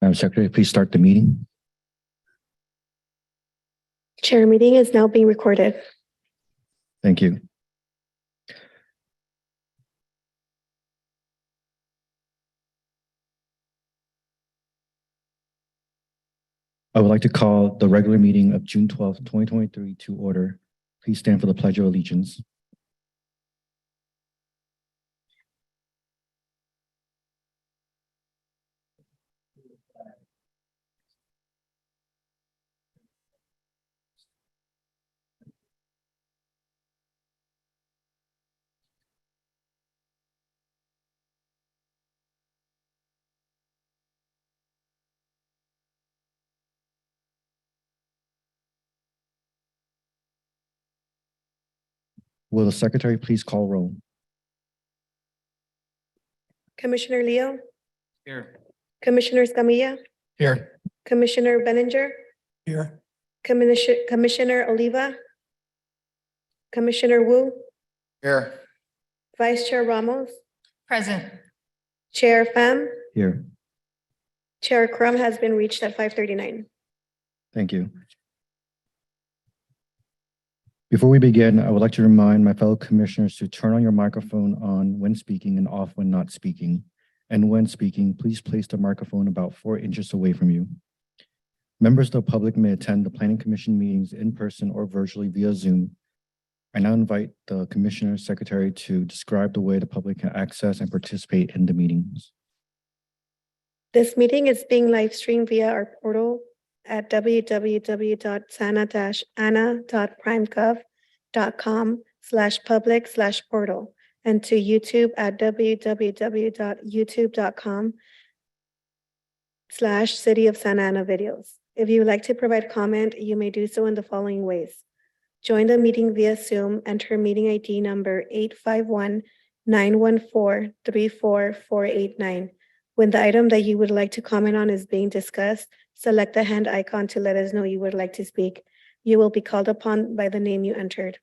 Madam Secretary, please start the meeting. Chair, meeting is now being recorded. Thank you. I would like to call the regular meeting of June 12th, 2023 to order. Please stand for the Pledge of Allegiance. Will the Secretary please call roll? Commissioner Leo, Here. Commissioner Escamilla, Here. Commissioner Benninger, Here. Commissioner Oliva, Commissioner Wu, Here. Vice Chair Ramos, Present. Chair Pham, Here. Chair Crum has been reached at 5:39. Thank you. Before we begin, I would like to remind my fellow commissioners to turn on your microphone on when speaking and off when not speaking. And when speaking, please place the microphone about 4 inches away from you. Members of the public may attend the Planning Commission meetings in person or virtually via Zoom. I now invite the Commissioner Secretary to describe the way the public can access and participate in the meetings. This meeting is being live streamed via our portal at www.sana-ana.primegov.com/public/portal and to YouTube at www.youtube.com/City of Santa Ana videos. If you would like to provide comment, you may do so in the following ways. Join the meeting via Zoom, enter meeting ID number 851-914-34489. When the item that you would like to comment on is being discussed, select the hand icon to let us know you would like to speak. You will be called upon by the name you entered.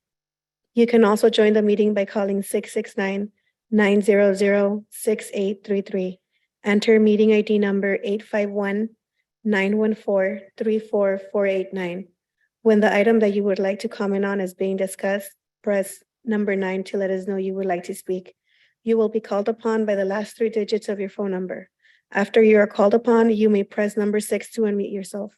You can also join the meeting by calling 669-900-6833. Enter meeting ID number 851-914-34489. When the item that you would like to comment on is being discussed, press number 9 to let us know you would like to speak. You will be called upon by the last 3 digits of your phone number. After you are called upon, you may press number 6 to unmute yourself.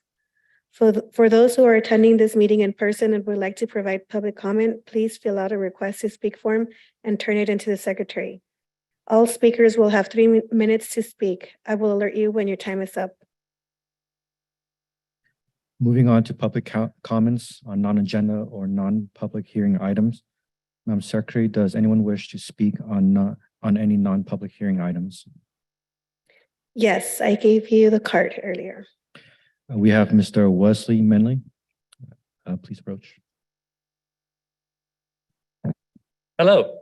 For those who are attending this meeting in person and would like to provide public comment, please fill out a request to speak form and turn it into the secretary. All speakers will have 3 minutes to speak. I will alert you when your time is up. Moving on to public comments on non-agenda or non-public hearing items. Madam Secretary, does anyone wish to speak on any non-public hearing items? Yes, I gave you the card earlier. We have Mr. Wesley Menley. Please approach. Hello,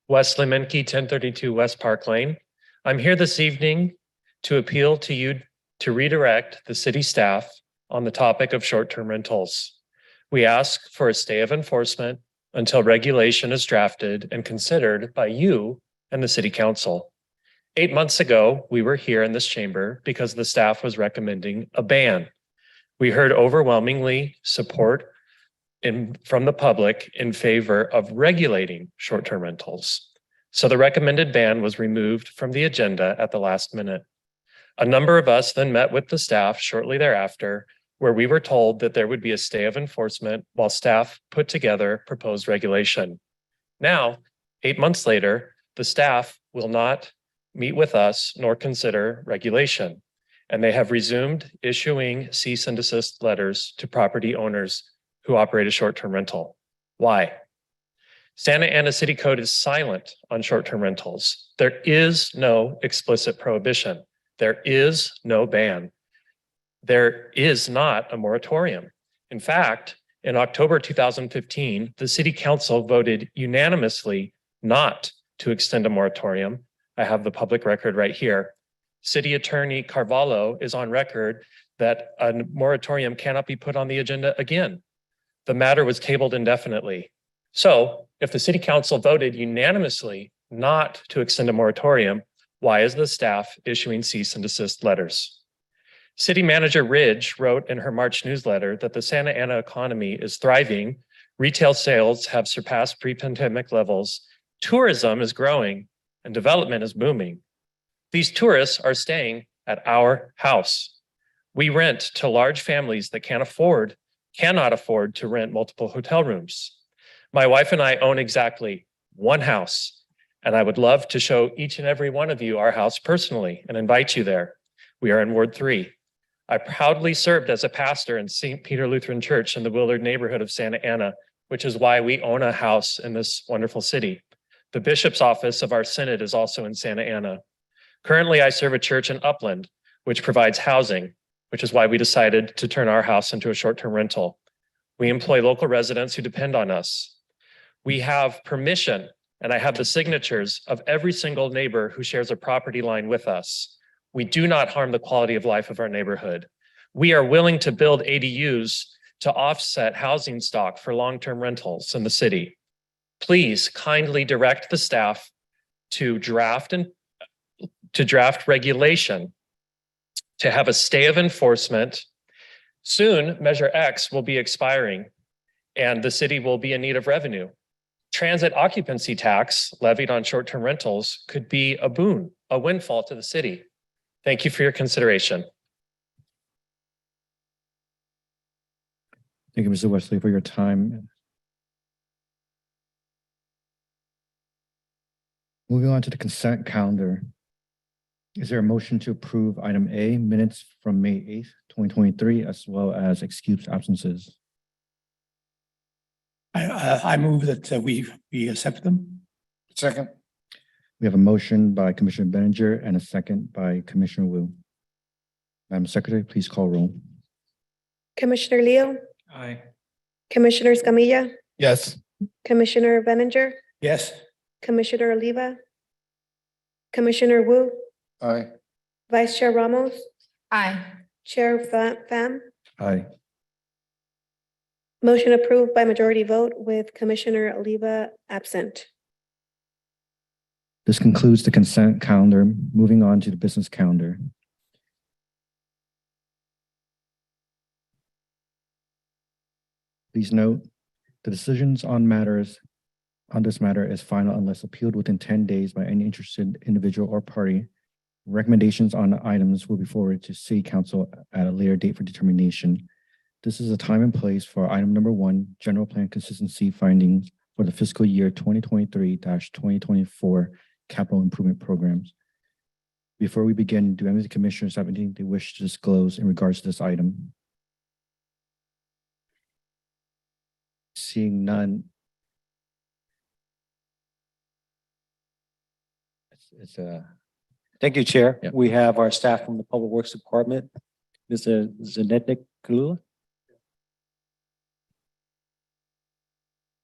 Wesley Menke, 1032 West Park Lane. I'm here this evening to appeal to you to redirect the city staff on the topic of short-term rentals. We ask for a stay of enforcement until regulation is drafted and considered by you and the city council. 8 months ago, we were here in this chamber because the staff was recommending a ban. We heard overwhelmingly support from the public in favor of regulating short-term rentals. So the recommended ban was removed from the agenda at the last minute. A number of us then met with the staff shortly thereafter, where we were told that there would be a stay of enforcement while staff put together proposed regulation. Now, 8 months later, the staff will not meet with us nor consider regulation, and they have resumed issuing cease and desist letters to property owners who operate a short-term rental. Why? Santa Ana City Code is silent on short-term rentals. There is no explicit prohibition. There is no ban. There is not a moratorium. In fact, in October 2015, the City Council voted unanimously not to extend a moratorium I have the public record right here. City Attorney Carvalho is on record that a moratorium cannot be put on the agenda again. The matter was tabled indefinitely. So if the city council voted unanimously not to extend a moratorium, why is the staff issuing cease and desist letters? City Manager Ridge wrote in her March newsletter that the Santa Ana economy is thriving, retail sales have surpassed pre-pandemic levels, tourism is growing, and development is booming. These tourists are staying at our house. We rent to large families that cannot afford to rent multiple hotel rooms. My wife and I own exactly one house, and I would love to show each and every one of you our house personally and invite you there. We are in Ward 3. I proudly served as a pastor in St. Peter Lutheran Church in the Willard neighborhood of Santa Ana, which is why we own a house in this wonderful city. The bishop's office of our synod is also in Santa Ana. Currently, I serve a church in Upland, which provides housing, which is why we decided to turn our house into a short-term rental. We employ local residents who depend on us. We have permission, and I have the signatures of every single neighbor who shares a property line with us. We do not harm the quality of life of our neighborhood. We are willing to build ADUs to offset housing stock for long-term rentals in the city. Please kindly direct the staff to draft regulation to have a stay of enforcement. Soon, Measure X will be expiring and the city will be in need of revenue. Transit occupancy tax levied on short-term rentals could be a boon, a windfall to the city. Thank you for your consideration. Thank you, Mr. Wesley, for your time. Moving on to the consent calendar. Is there a motion to approve item A, minutes from May 8th, 2023, as well as excused absences? I move that we accept them. Second. We have a motion by Commissioner Benninger and a second by Commissioner Wu. Madam Secretary, please call roll. Commissioner Leo, Aye. Commissioner Escamilla, Yes. Commissioner Benninger, Yes. Commissioner Oliva, Commissioner Wu, Aye. Vice Chair Ramos, Aye. Chair Pham. Aye. Motion approved by majority vote with Commissioner Oliva absent. This concludes the consent calendar. Moving on to the business calendar. Please note, the decisions on this matter is final unless appealed within 10 days by any interested individual or party. Recommendations on items will be forwarded to City Council at a later date for determination. This is a time and place for item number 1, general plan consistency findings for the fiscal year 2023-2024 capital improvement programs. Before we begin, do any of the commissioners have anything they wish to disclose in regards to this item? Seeing none. Thank you, Chair. Yeah. We have our staff from the Public Works Department, Mr. Zanetnik Kalula.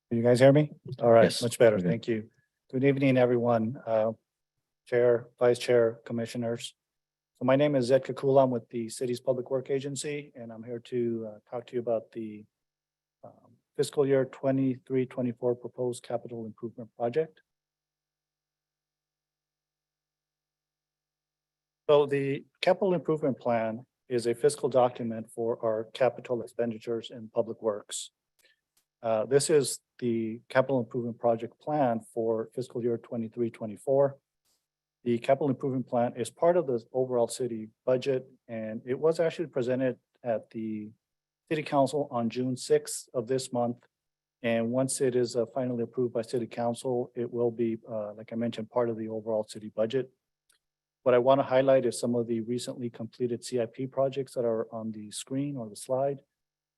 Can you guys hear me? All right, Yes, much better. we're good. Thank you. Good evening, everyone. Chair, Vice Chair, Commissioners. So my name is Zed Kakula. I'm with the city's Public Work Agency, and I'm here to talk to you about the fiscal year 23-24 proposed capital improvement project. So the capital improvement plan is a fiscal document for our capital expenditures in public works. This is the capital improvement project plan for fiscal year 23-24. The capital improvement plan is part of the overall city budget, and it was actually presented at the City Council on June 6th of this month. And once it is finally approved by City Council, it will be, like I mentioned, part of the overall city budget. What I want to highlight is some of the recently completed CIP projects that are on the screen or the slide.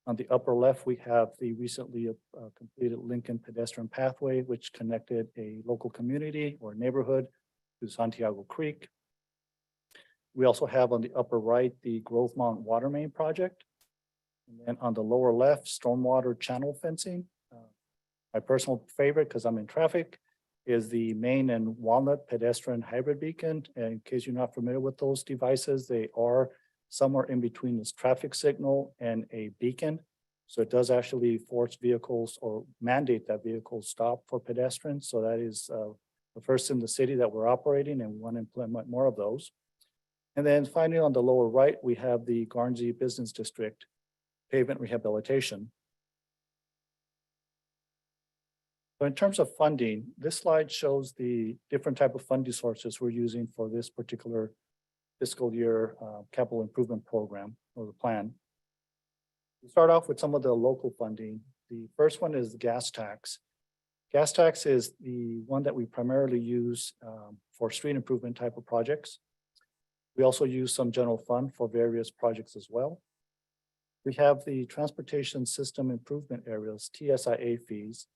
On the upper left, we have the recently completed Lincoln pedestrian pathway, which connected a local community or neighborhood to Santiago Creek. We also have on the upper right, the Grovemountain Water Main Project. And then on the lower left, stormwater channel fencing. My personal favorite, because I'm in traffic, is the Main and Walnut pedestrian hybrid beacon. And in case you're not familiar with those devices, they are somewhere in between this traffic signal and a beacon. So it does actually force vehicles or mandate that vehicles stop for pedestrians. So that is the first in the city that we're operating, and we want to implement more of those. And then finally, on the lower right, we have the Guernsey Business District pavement rehabilitation. So in terms of funding, this slide shows the different type of funding sources we're using for this particular fiscal year capital improvement program or the plan. We start off with some of the local funding. The first one is the gas tax. Gas tax is the one that we primarily use for street improvement type of projects. We also use some general fund for various projects as well. We have the transportation system improvement areas, TSIA fees.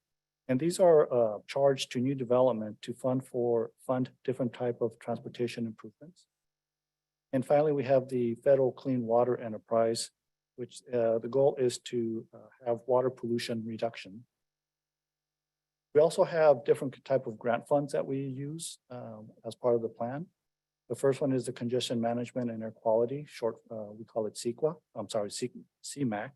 And these are charged to new development to fund different type of transportation improvements. And finally, we have the Federal Clean Water Enterprise, which the goal is to have water pollution reduction. We also have different type of grant funds that we use as part of the plan. The first one is the Congestion Management and Air Quality, short, we call it CMAQ.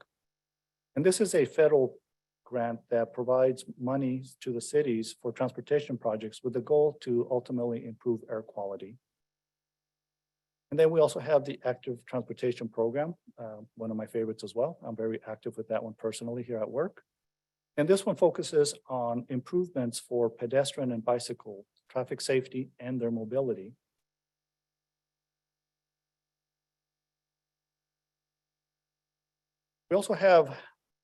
And this is a federal grant that provides money to the cities for transportation projects with the goal to ultimately improve air quality. And then we also have the Active Transportation Program, one of my favorites as well. I'm very active with that one personally here at work. And this one focuses on improvements for pedestrian and bicycle traffic safety and their mobility. We also have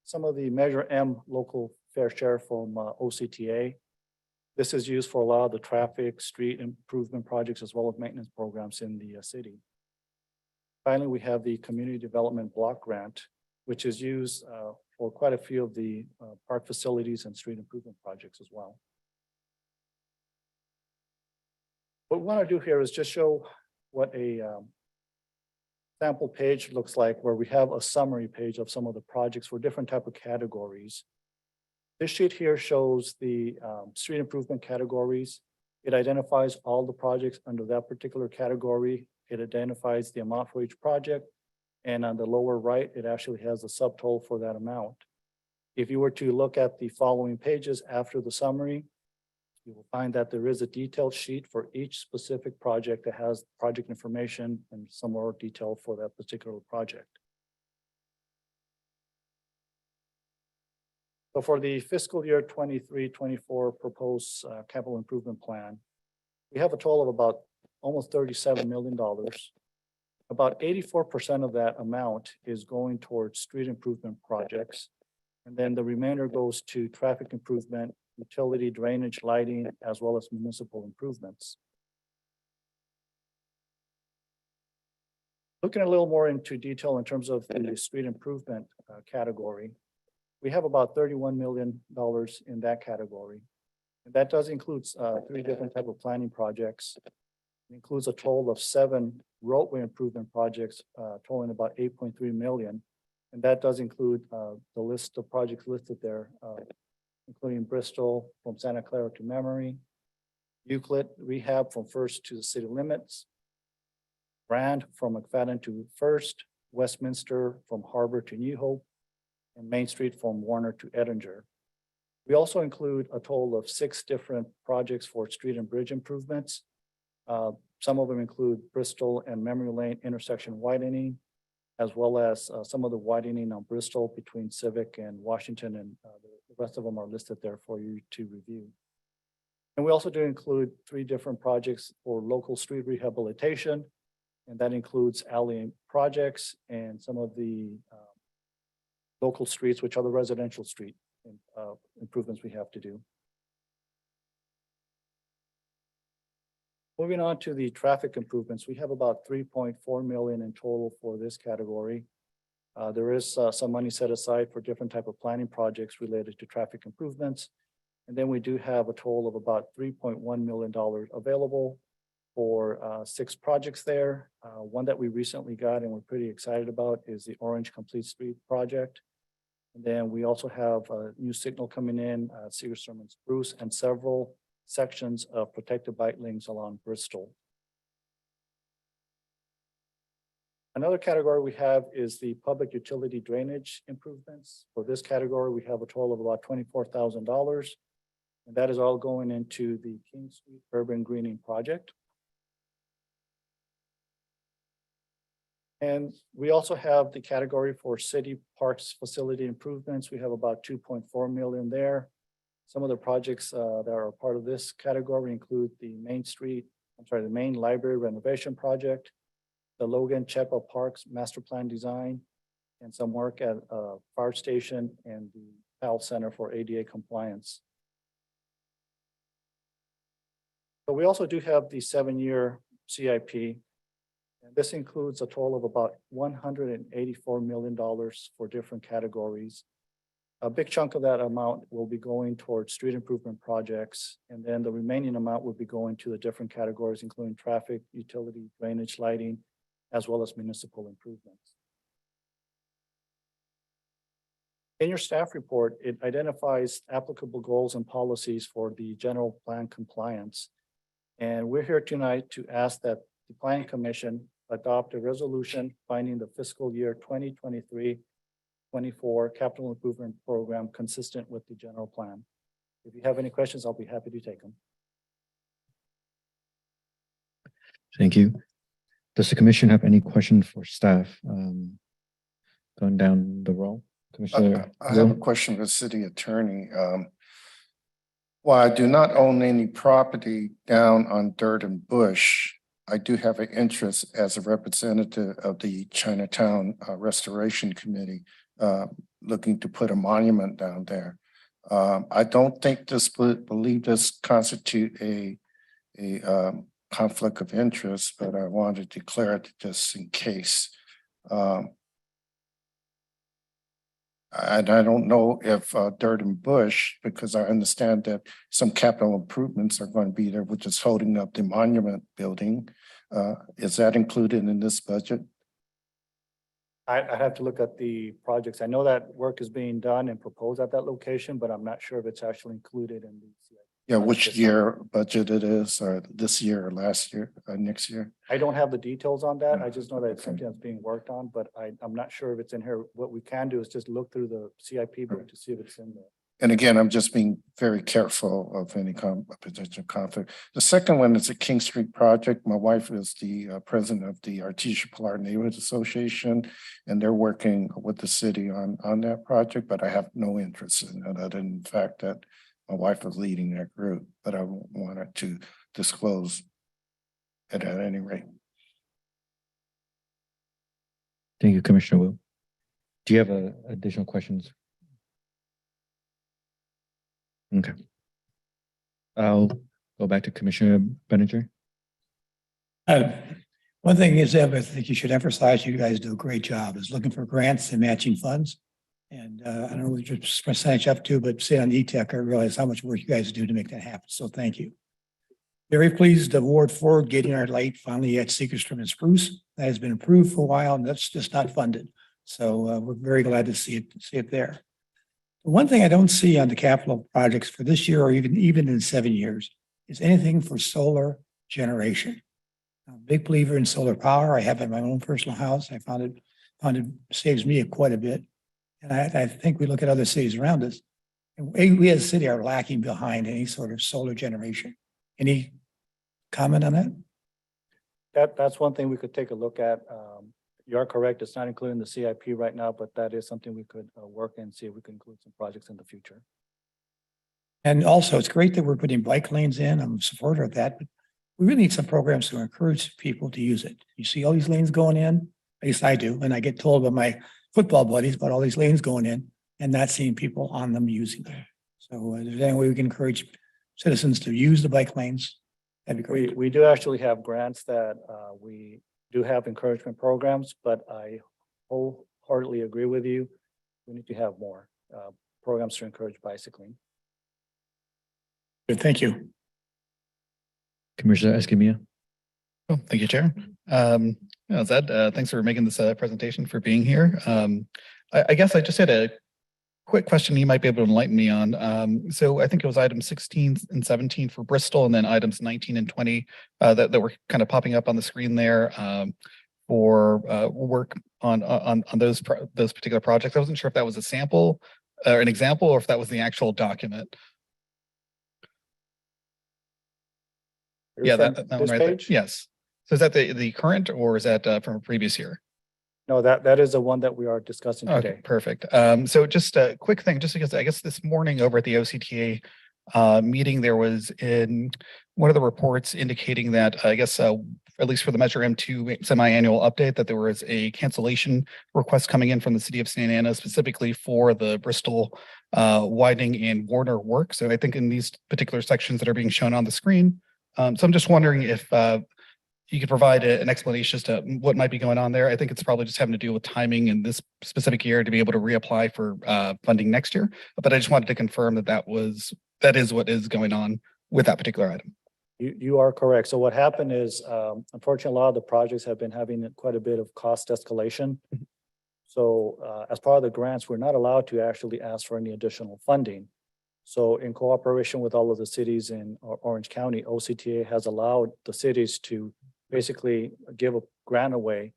some of the Measure M local fair share from OCTA. This is used for a lot of the traffic, street improvement projects, as well as maintenance programs in the city. Finally, we have the Community Development Block Grant, which is used for quite a few of the park facilities and street improvement projects as well. What we want to do here is just show what a sample page looks like, where we have a summary page of some of the projects for different type of categories. This sheet here shows the street improvement categories. It identifies all the projects under that particular category. It identifies the amount for each project. And on the lower right, it actually has a subtotal for that amount. If you were to look at the following pages after the summary, you will find that there is a detailed sheet for each specific project that has project information and some more detail for that particular project. So for the fiscal year 23-24 proposed capital improvement plan, we have a total of about almost $37 million. About 84% of that amount is going towards street improvement projects. And then the remainder goes to traffic improvement, utility, drainage, lighting, as well as municipal improvements. Looking a little more into detail in terms of the street improvement category, we have about $31 million in that category. And that does include 3 different type of planning projects. It includes a total of 7 roadway improvement projects, totaling about 8.3 million. And that does include the list of projects listed there, including Bristol from Santa Clara to Memory, Euclid Rehab from First to the city limits, Brand from McFadden to First, Westminster from Harbor to New Hope, and Main Street from Warner to Edinger. We also include a total of 6 different projects for street and bridge improvements. Some of them include Bristol and Memory Lane intersection widening, as well as some of the widening on Bristol between Civic and Washington, and the rest of them are listed there for you to review. And we also do include 3 different projects for local street rehabilitation, and that includes alley projects and some of the local streets, which are the residential street improvements we have to do. Moving on to the traffic improvements, we have about 3.4 million in total for this category. There is some money set aside for different type of planning projects related to traffic improvements. And then we do have a total of about $3.1 million available for 6 projects there. One that we recently got and we're pretty excited about is the Orange Complete Street project. And then we also have a new signal coming in, Cedar Sermon Spruce, and several sections of protected bike lanes along Bristol. Another category we have is the public utility drainage improvements. For this category, we have a total of about $24,000. And that is all going into the King Street Urban Greening Project. And we also have the category for city parks facility improvements. We have about 2.4 million there. Some of the projects that are part of this category include the the main library renovation project, the Logan Chepa Parks Master Plan Design, and some work at fire station and the Powell Center for ADA compliance. But we also do have the 7-year CIP. And this includes a total of about $184 million for different categories. A big chunk of that amount will be going towards street improvement projects, and then the remaining amount will be going to the different categories, including traffic, utility, drainage, lighting, as well as municipal improvements. In your staff report, it identifies applicable goals and policies for the general plan compliance. And we're here tonight to ask that the Planning Commission adopt a resolution finding the fiscal year 2023-24 capital improvement program consistent with the general plan. If you have any questions, I'll be happy to take them. Thank you. Does the commission have any questions for staff? Going down the row, Commissioner. I have a question for the city attorney. While I do not own any property down on Dirt and Bush, I do have an interest as a representative of the Chinatown Restoration Committee, looking to put a monument down there. I don't think believe this constitute a conflict of interest, but I want to declare it just in case. And I don't know if Dirt and Bush, because I understand that some capital improvements are going to be there, which is holding up the monument building. Is that included in this budget? I have to look at the projects. I know that work is being done and proposed at that location, but I'm not sure if it's actually included in the CIP. Yeah, which year budget it is, or this year or last year, next year? I don't have the details on that. I just know that it's something that's being worked on, but I'm not sure if it's in here. What we can do is just look through the CIP book to see if it's in there. And again, I'm just being very careful of any potential conflict. The second one is a King Street project. My wife is the president of the Artesia Pilar Neighborhood Association, and they're working with the city on that project, but I have no interest in it, other than the fact that my wife is leading that group, but I wanted to disclose it at any rate. Thank you, Commissioner Wu. Do you have additional questions? Okay. I'll go back to Commissioner Benninger. One thing is, I think you should emphasize, you guys do a great job, is looking for grants and matching funds. And I don't know what your percentage up to, but say on E-Tech, I realize how much work you guys do to make that happen. So thank you. Very pleased to award Ford getting our light finally at Seekerstrom and Spruce. That has been approved for a while, and that's just not funded. So we're very glad to see it there. The one thing I don't see on the capital projects for this year, or even in 7 years, is anything for solar generation. I'm a big believer in solar power. I have it in my own personal house. I found it saves me quite a bit. And I think we look at other cities around us, and we as a city are lacking behind any sort of solar generation. Any comment on that? That's one thing we could take a look at. You are correct. It's not included in the CIP right now, but that is something we could work and see if we can include some projects in the future. And also, it's great that we're putting bike lanes in. I'm a supporter of that, but we really need some programs to encourage people to use it. You see all these lanes going in, at least I do, and I get told by my football buddies about all these lanes going in and not seeing people on them using them. So if there's any way we can encourage citizens to use the bike lanes, that'd be great. We do actually have grants that we do have encouragement programs, but I wholeheartedly agree with you. We need to have more programs to encourage bicycling. Good, thank you. Commissioner Escamilla. Oh, thank you, Chair. Zed, thanks for making this presentation, for being here. I guess I just had a quick question you might be able to enlighten me on. So I think it was items 16 and 17 for Bristol, and then items 19 and 20 that were kind of popping up on the screen there for work on those particular projects. I wasn't sure if that was a sample or an example, or if that was the actual document. Yeah, that one This right there. page? Yes. So is that the current, or is that from a previous year? No, that is the one that we are discussing Okay, today. perfect. So just a quick thing, just because I guess this morning over at the OCTA meeting, there was in one of the reports indicating that I guess at least for the Measure M2 semi-annual update, that there was a cancellation request coming in from the city of Santa Ana specifically for the Bristol widening and Warner work. So I think in these particular sections that are being shown on the screen. So I'm just wondering if you could provide an explanation as to what might be going on there. I think it's probably just having to do with timing in this specific year to be able to reapply for funding next year. But I just wanted to confirm that that is what is going on with that particular item. You are correct. So what happened is, unfortunately, a lot of the projects have been having quite a bit of cost escalation. So as part of the grants, we're not allowed to actually ask for any additional funding. So in cooperation with all of the cities in Orange County, OCTA has allowed the cities to basically give a grant away,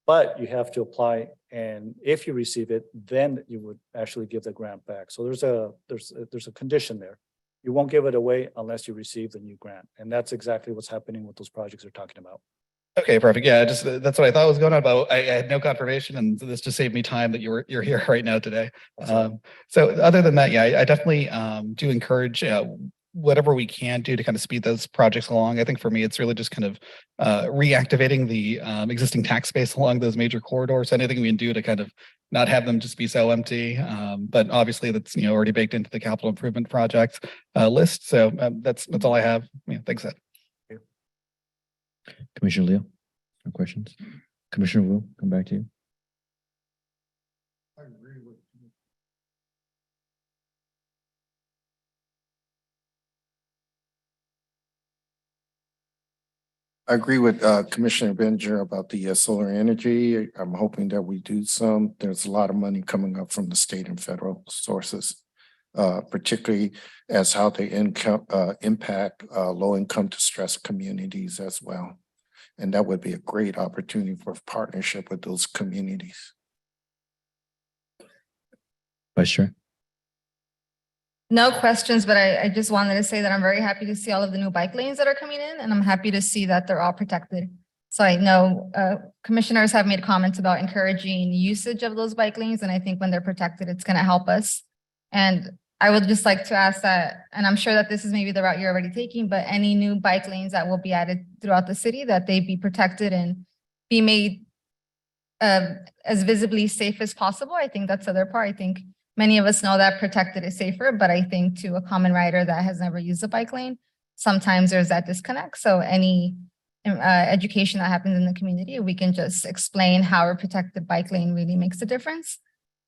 but you have to apply, and if you receive it, then you would actually give the grant back. So there's a condition there. You won't give it away unless you receive the new grant, and that's exactly what's happening with those projects we're talking about. Okay, perfect. Yeah, just that's what I thought was going on, but I had no confirmation, and this just saved me time that you're here right now today. So other than that, yeah, I definitely do encourage whatever we can do to kind of speed those projects along. I think for me, it's really just kind of reactivating the existing tax base along those major corridors. Anything we can do to kind of not have them just be so empty. But obviously, that's already baked into the capital improvement project list. So that's all I have. Yeah, thanks, Ed. Commissioner Leo, no questions? Commissioner Wu, come back to you. I agree with Commissioner Benjer about the solar energy. I'm hoping that we do some. There's a lot of money coming up from the state and federal sources, particularly as how they impact low-income distressed communities as well. And that would be a great opportunity for partnership with those communities. Vice Chair. No questions, but I just wanted to say that I'm very happy to see all of the new bike lanes that are coming in, and I'm happy to see that they're all protected. So I know commissioners have made comments about encouraging usage of those bike lanes, and I think when they're protected, it's going to help us. And I would just like to ask that, and I'm sure that this is maybe the route you're already taking, but any new bike lanes that will be added throughout the city, that they be protected and be made as visibly safe as possible. I think that's the other part. I think many of us know that protected is safer, but I think to a common rider that has never used a bike lane, sometimes there's that disconnect. So any education that happens in the community, we can just explain how a protected bike lane really makes a difference.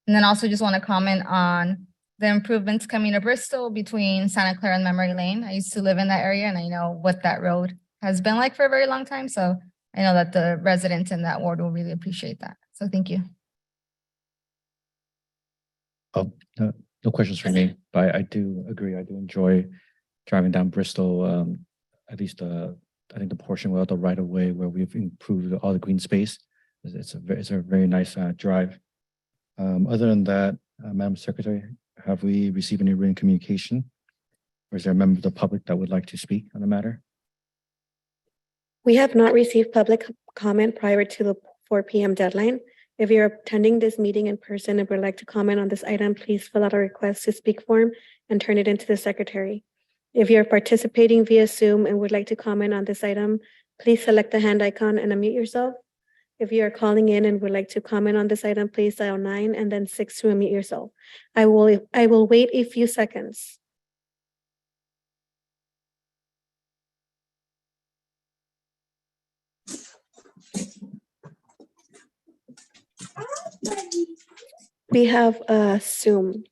And then also just want to comment on the improvements coming to Bristol between Santa Clara and Memory Lane. I used to live in that area, and I know what that road has been like for a very long time. So I know that the residents in that ward will really appreciate that. So thank you. Oh, no questions for me, but I do agree. I do enjoy driving down Bristol. At least I think the portion without the right of way where we've improved all the green space. It's a very nice drive. Other than that, Madam Secretary, have we received any written communication? Or is there a member of the public that would like to speak on the matter? We have not received public comment prior to the 4 p.m. deadline. If you're attending this meeting in person and would like to comment on this item, please fill out a request to speak form and turn it into the secretary. If you're participating via Zoom and would like to comment on this item, please select the hand icon and unmute yourself. If you are calling in and would like to comment on this item, please dial 9 and then 6 to unmute yourself. I will wait a few seconds. We have a Zoom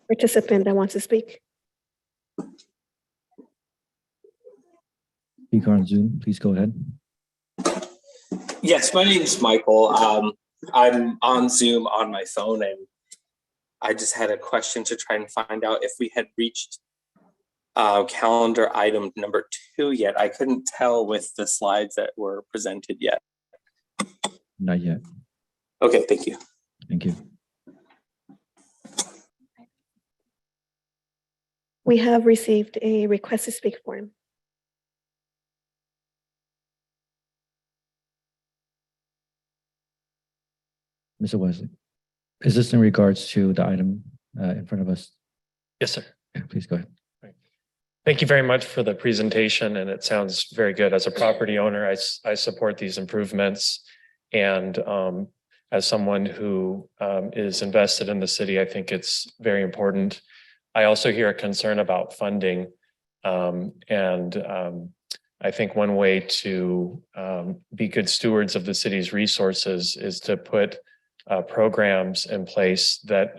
participant that wants to speak. Speaker on Zoom, please go ahead. Yes, my name is Michael. I'm on Zoom on my phone, and I just had a question to try and find out if we had reached calendar item number 2 yet. I couldn't tell with the slides that were presented yet. Not yet. Okay, thank you. Thank you. We have received a request to speak form. Mr. Wesley, is this in regards to the item in front of us? Yes, sir. Yeah, please go ahead. Thank you very much for the presentation, and it sounds very good. As a property owner, I support these improvements. And as someone who is invested in the city, I think it's very important. I also hear a concern about funding. I think one way to be good stewards of the city's resources is to put programs in place that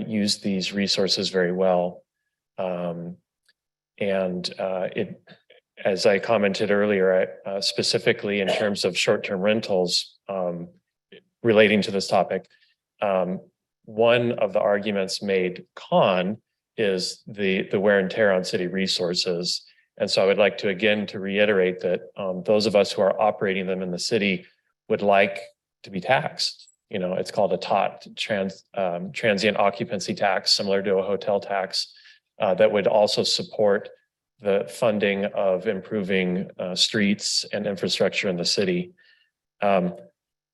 use these resources very well. As I commented earlier, specifically in terms of short-term rentals relating to this topic, one of the arguments made con is the wear and tear on city resources. And so I would like to again to reiterate that those of us who are operating them in the city would like to be taxed. You know, it's called a TOT, transient occupancy tax, similar to a hotel tax, that would also support the funding of improving streets and infrastructure in the city.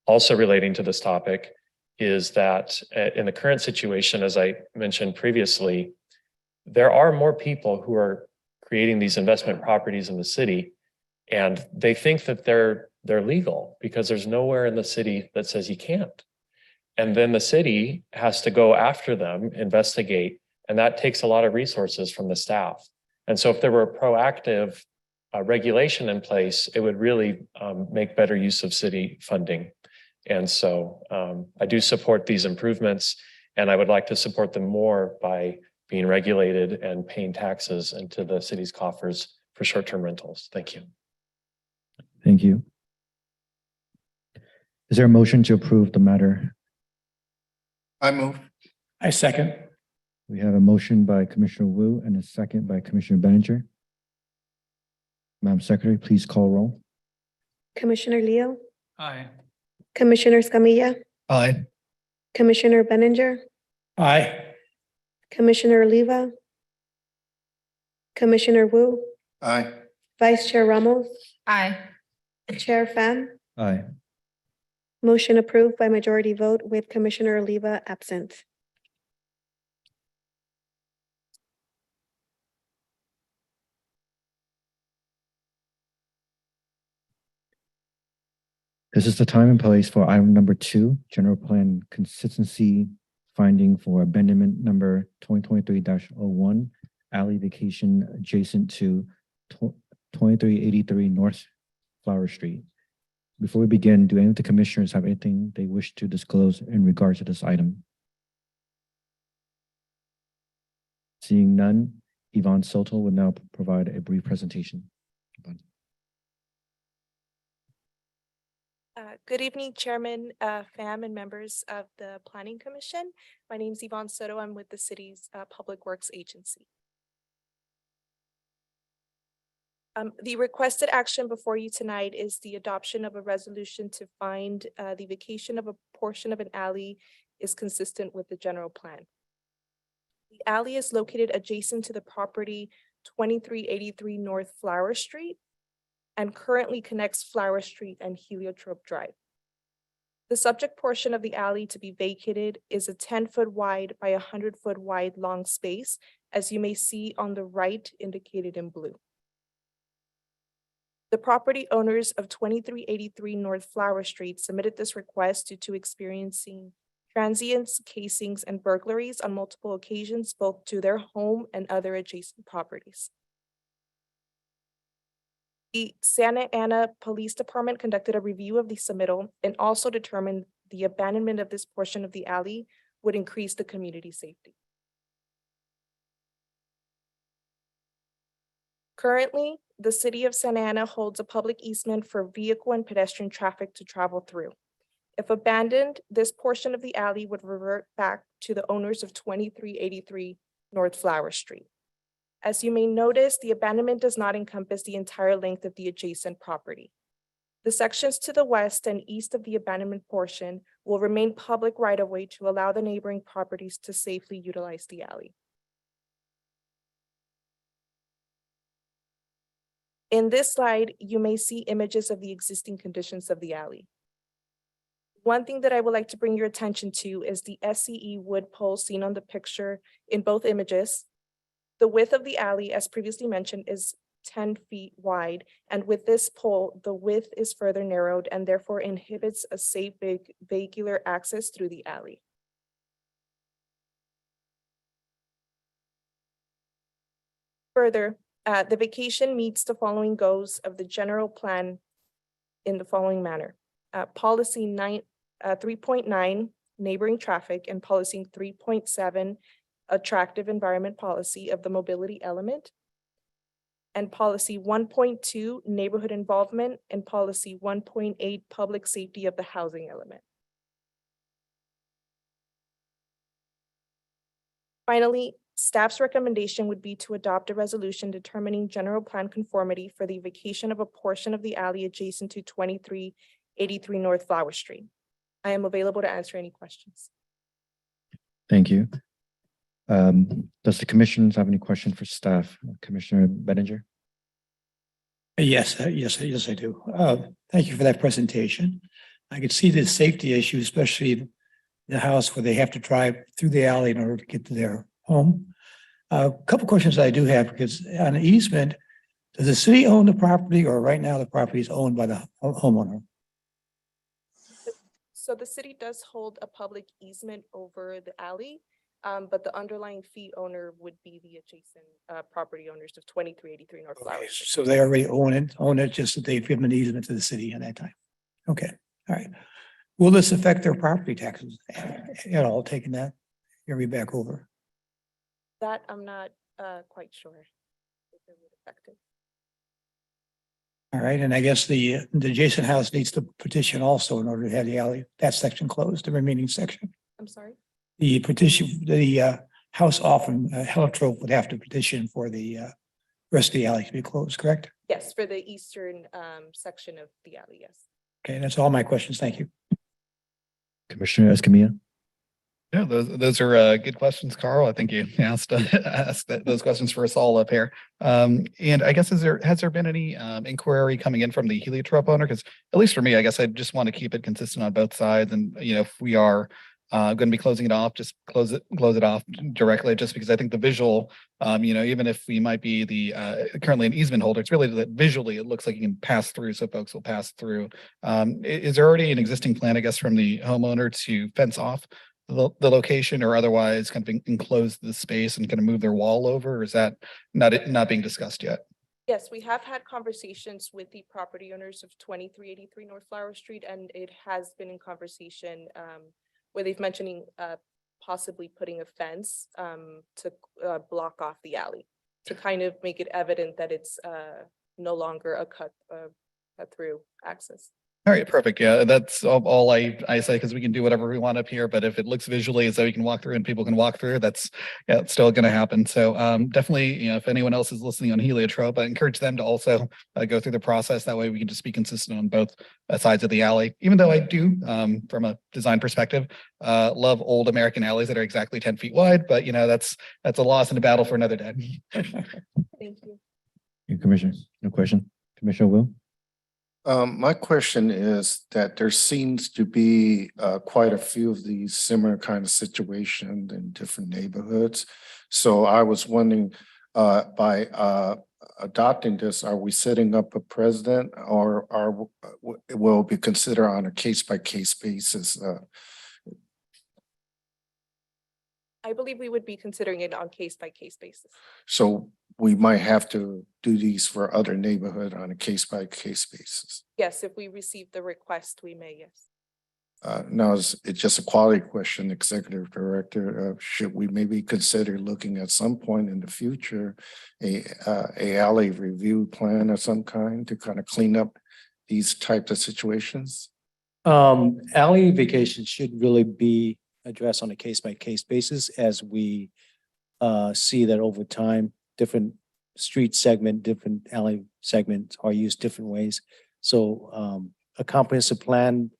Also relating to this topic is that in the current situation, as I mentioned previously, there are more people who are creating these investment properties in the city, and they think that they're legal because there's nowhere in the city that says you can't. And then the city has to go after them, investigate, and that takes a lot of resources from the staff. And so if there were a proactive regulation in place, it would really make better use of city funding. And so I do support these improvements, and I would like to support them more by being regulated and paying taxes into the city's coffers for short-term rentals. Thank you. Thank you. Is there a motion to approve the matter? I move. I second. We have a motion by Commissioner Wu and a second by Commissioner Benninger. Madam Secretary, please call roll. Commissioner Leo, Aye. Commissioner Escamilla, Aye. Commissioner Benninger, Aye. Commissioner Oliva, Commissioner Wu, Aye. Vice Chair Ramos, Aye. Chair Pham. Aye. Motion approved by majority vote with Commissioner Oliva absent. This is the time and place for item number 2, general plan consistency finding for abandonment number 2023-01, alley vacation adjacent to 2383 North Flower Street. Before we begin, do any of the commissioners have anything they wish to disclose in regards to this item? Seeing none, Yvonne Soto will now provide a brief presentation. Good evening, Chairman, Pham, and members of the Planning Commission. My name is Yvonne Soto. I'm with the city's Public Works Agency. The requested action before you tonight is the adoption of a resolution to find the vacation of a portion of an alley is consistent with the general plan. The alley is located adjacent to the property 2383 North Flower Street and currently connects Flower Street and Heliotrope Drive. The subject portion of the alley to be vacated is a 10-foot wide by 100-foot wide long space, as you may see on the right indicated in blue. The property owners of 2383 North Flower Street submitted this request due to experiencing transients, casings, and burglaries on multiple occasions, both to their home and other adjacent properties. The Santa Ana Police Department conducted a review of the submittal and also determined the abandonment of this portion of the alley would increase the community safety. Currently, the city of Santa Ana holds a public easement for vehicle and pedestrian traffic to travel through. If abandoned, this portion of the alley would revert back to the owners of 2383 North Flower Street. As you may notice, the abandonment does not encompass the entire length of the adjacent property. The sections to the west and east of the abandonment portion will remain public right-of-way to allow the neighboring properties to safely utilize the alley. In this slide, you may see images of the existing conditions of the alley. One thing that I would like to bring your attention to is the SCE wood pole seen on the picture in both images. The width of the alley, as previously mentioned, is 10 feet wide, and with this pole, the width is further narrowed and therefore inhibits a safe vehicular access through the alley. Further, the vacation meets the following goals of the general plan in the following manner. Policy 3.9, neighboring traffic, and policy 3.7, attractive environment policy of the mobility element, and policy 1.2, neighborhood involvement, and policy 1.8, public safety of the housing element. Finally, staff's recommendation would be to adopt a resolution determining general plan conformity for the vacation of a portion of the alley adjacent to 2383 North Flower Street. I am available to answer any questions. Thank you. Does the commissioners have any questions for staff? Commissioner Bettinger? Yes, yes, I do. Thank you for that presentation. I could see the safety issue, especially the house where they have to drive through the alley in order to get to their home. A couple questions I do have, because on an easement, does the city own the property, or right now the property is owned by the homeowner? So the city does hold a public easement over the alley, but the underlying fee owner would be the adjacent property owners of 2383 North Flower Okay, Street. so they already own it, just that they've given an easement to the city at that time. Okay, all right. Will this affect their property taxes at all, taking that area back over? That I'm not quite sure if it would affect it. All right, and I guess the adjacent house needs to petition also in order to have the alley, that section closed, the remaining section. I'm sorry? The petition, the house often, Heliotrope would have to petition for the rest of the alley to be closed, correct? Yes, for the eastern section of the alley, yes. Okay, that's all my questions. Thank you. Commissioner Escamilla? Yeah, those are good questions, Carl. I think you asked those questions for us all up here. And I guess has there been any inquiry coming in from the heliotrope owner? Because at least for me, I guess I just want to keep it consistent on both sides. And if we are going to be closing it off, just close it off directly. Just because I think the visual, even if we might be the currently an easement holder, it's really that visually it looks like you can pass through, so folks will pass through. Is there already an existing plan, I guess, from the homeowner to fence off the location, or otherwise kind of enclose the space and kind of move their wall over? Or is that not being discussed yet? Yes, we have had conversations with the property owners of 2383 North Flower Street, and it has been in conversation where they've mentioning possibly putting a fence to block off the alley, to kind of make it evident that it's no longer a cut through access. All right, perfect. Yeah, that's all I say, because we can do whatever we want up here, but if it looks visually as though you can walk through and people can walk through, it's still going to happen. So definitely, if anyone else is listening on Heliotrope, I encourage them to also go through the process. That way we can just be consistent on both sides of the alley. Even though I do, from a design perspective, love old American alleys that are exactly 10 feet wide, but that's a loss and a battle for another day. Thank you. Commissioner, no question. Commissioner Will? My question is that there seems to be quite a few of these similar kind of situations in different neighborhoods. So I was wondering, by adopting this, are we setting up a precedent, or will it be considered on a case-by-case basis? I believe we would be considering it on case-by-case basis. So we might have to do these for other neighborhood on a case-by-case basis. Yes, if we receive the request, we may, yes. Now, it's just a quality question, Executive Director. Should we maybe consider looking at some point in the future a alley review plan of some kind to kind of clean up these types of situations? Alley vacation should really be addressed on a case-by-case basis as we see that over time, different street segment, different alley segments are used different ways. So a comprehensive plan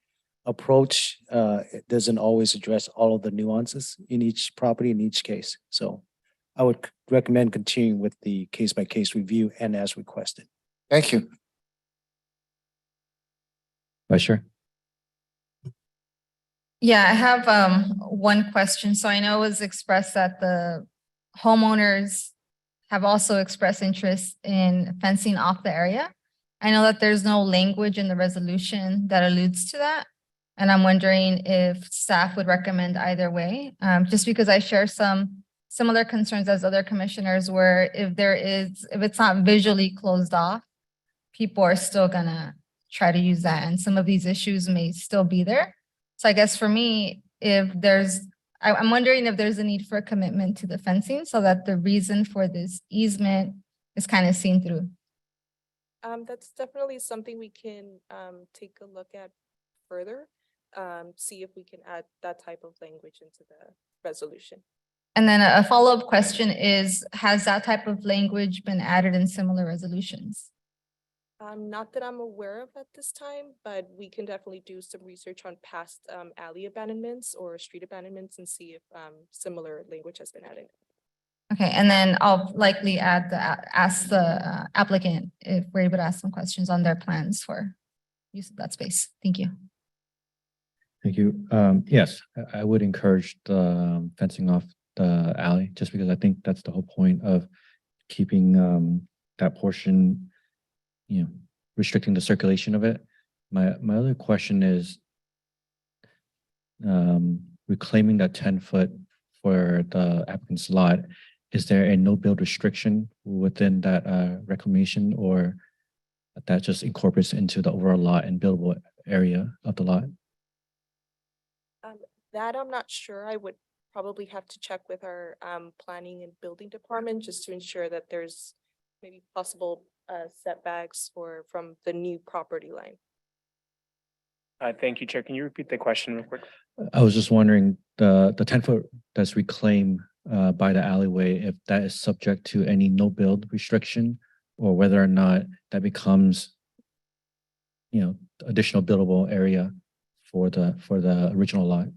approach it doesn't always address all of the nuances in each property in each case. So I would recommend continuing with the case-by-case review and as requested. Thank you. Vice Chair. Yeah, I have one question. So I know it was expressed that the homeowners have also expressed interest in fencing off the area. I know that there's no language in the resolution that alludes to that. And I'm wondering if staff would recommend either way, just because I share some similar concerns as other commissioners where if it's not visually closed off, people are still gonna try to use that and some of these issues may still be there. So I guess for me, I'm wondering if there's a need for a commitment to the fencing so that the reason for this easement is kind of seen through. That's definitely something we can take a look at further, see if we can add that type of language into the resolution. And then a follow-up question is, has that type of language been added in similar resolutions? Not that I'm aware of at this time, but we can definitely do some research on past alley abandonments or street abandonments and see if similar language has been added. Okay, and then I'll likely ask the applicant if we're able to ask some questions on their plans for use of that space. Thank you. Thank you. Yes, I would encourage the fencing off the alley, just because I think that's the whole point of keeping that portion, restricting the circulation of it. My other question is reclaiming that 10-foot for the applicant's lot. Is there a no build restriction within that reclamation, or that just incorporates into the overall lot and buildable area of the lot? That I'm not sure. I would probably have to check with our planning and building department just to ensure that there's maybe possible setbacks from the new property line. Thank you, Chair. Can you repeat the question real quick? I was just wondering, the 10-foot that's reclaimed by the alleyway, if that is subject to any no build restriction, or whether or not that becomes, additional buildable area for the original lot.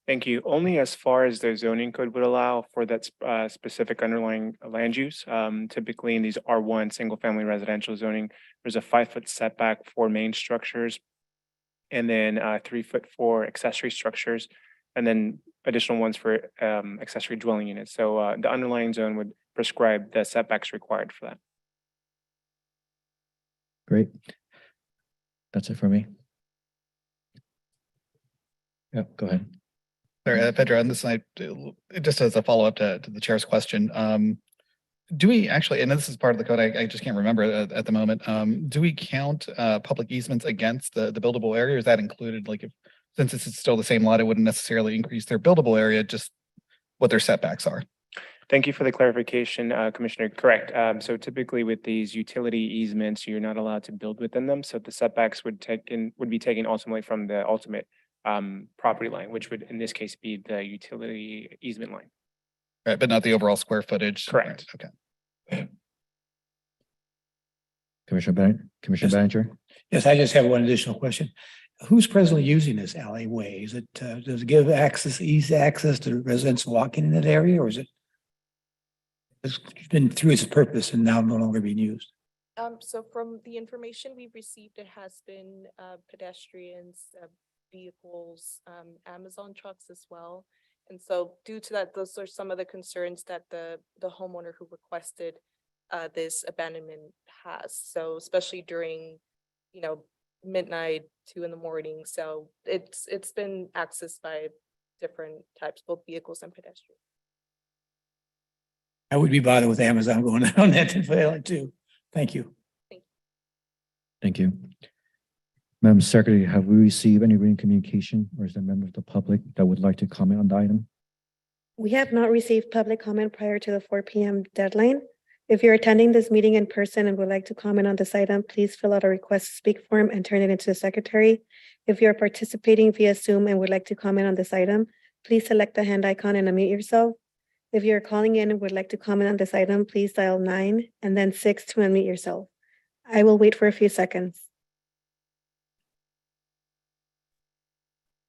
Thank you. Only as far as the zoning code would allow for that specific underlying land use. Typically in these R1 single family residential zoning, there's a 5-foot setback for main structures, and then 3 foot for accessory structures, and then additional ones for accessory dwelling units. So the underlying zone would prescribe the setbacks required for that. Great. That's it for me. Yeah, go ahead. Sorry, Pedro, on this side, just as a follow-up to the chair's question, do we actually, and this is part of the code, I just can't remember at the moment, do we count public easements against the buildable area? Is that included? Like, since this is still the same lot, it wouldn't necessarily increase their buildable area, just what their setbacks are. Thank you for the clarification, Commissioner. Correct. So typically with these utility easements, you're not allowed to build within them. So the setbacks would be taken ultimately from the ultimate property line, which would in this case be the utility easement line. Right, but not the overall square footage. Correct. Right, okay. Commissioner Bannister? Yes, I just have one additional question. Who's presently using this alleyway? Is it, does it give easy access to residents walking in that area, or is it's been through its purpose and now no longer being used? So from the information we've received, it has been pedestrians, vehicles, Amazon trucks as well. And so due to that, those are some of the concerns that the homeowner who requested this abandonment has. So especially during, midnight, 2 a.m. So it's been accessed by different types, both vehicles and pedestrians. I would be bothered with Amazon going down that too. Thank you. Thank you. Madam Secretary, have we received any written communication, or is there a member of the public that would like to comment on the item? We have not received public comment prior to the 4 p.m. deadline. If you're attending this meeting in person and would like to comment on this item, please fill out a request to speak form and turn it into the secretary. If you're participating via Zoom and would like to comment on this item, please select the hand icon and unmute yourself. If you're calling in and would like to comment on this item, please dial 9 and then 6 to unmute yourself. I will wait for a few seconds.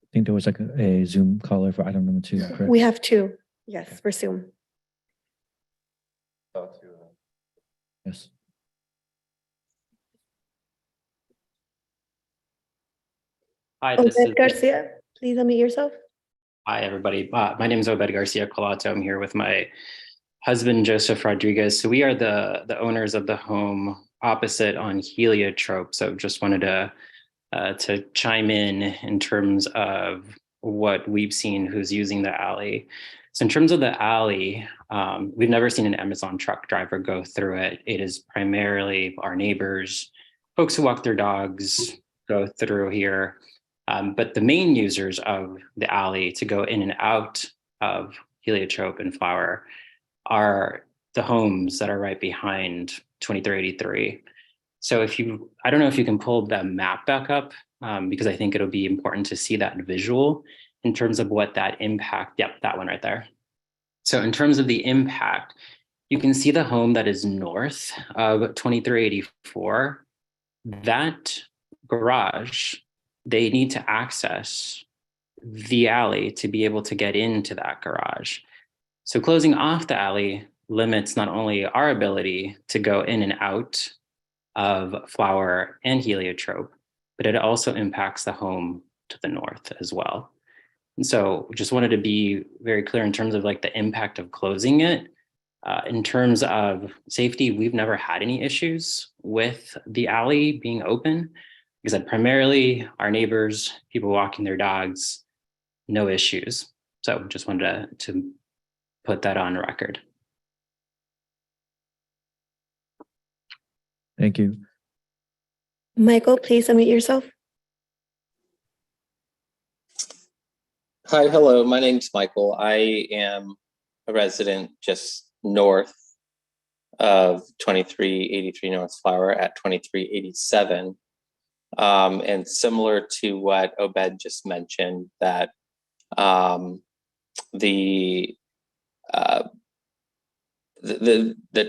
I think there was like a Zoom caller for item number 2, Yeah. correct? We have 2, yes, for Zoom. Yes. Hi, this is Obed Garcia, please unmute yourself. Hi, everybody. My name is Obed Garcia Colato. I'm here with my husband, Joseph Rodriguez. So we are the owners of the home opposite on Heliotrope. So just wanted to chime in terms of what we've seen who's using the alley. So in terms of the alley, we've never seen an Amazon truck driver go through it. It is primarily our neighbors, folks who walk their dogs, go through here. But the main users of the alley to go in and out of Heliotrope and Flower are the homes that are right behind 2383. So I don't know if you can pull the map back up, because I think it'll be important to see that visual in terms of what that impact, yep, that one right there. So in terms of the impact, you can see the home that is north of 2384. That garage, they need to access the alley to be able to get into that garage. So closing off the alley limits not only our ability to go in and out of Flower and Heliotrope, but it also impacts the home to the north as well. And so just wanted to be very clear in terms of like the impact of closing it. In terms of safety, we've never had any issues with the alley being open. Because primarily our neighbors, people walking their dogs, no issues. So just wanted to put that on record. Thank you. Michael, please unmute yourself. Hi, hello, my name's Michael. I am a resident just north of 2383 North Flower at 2387. And similar to what Obed just mentioned, that the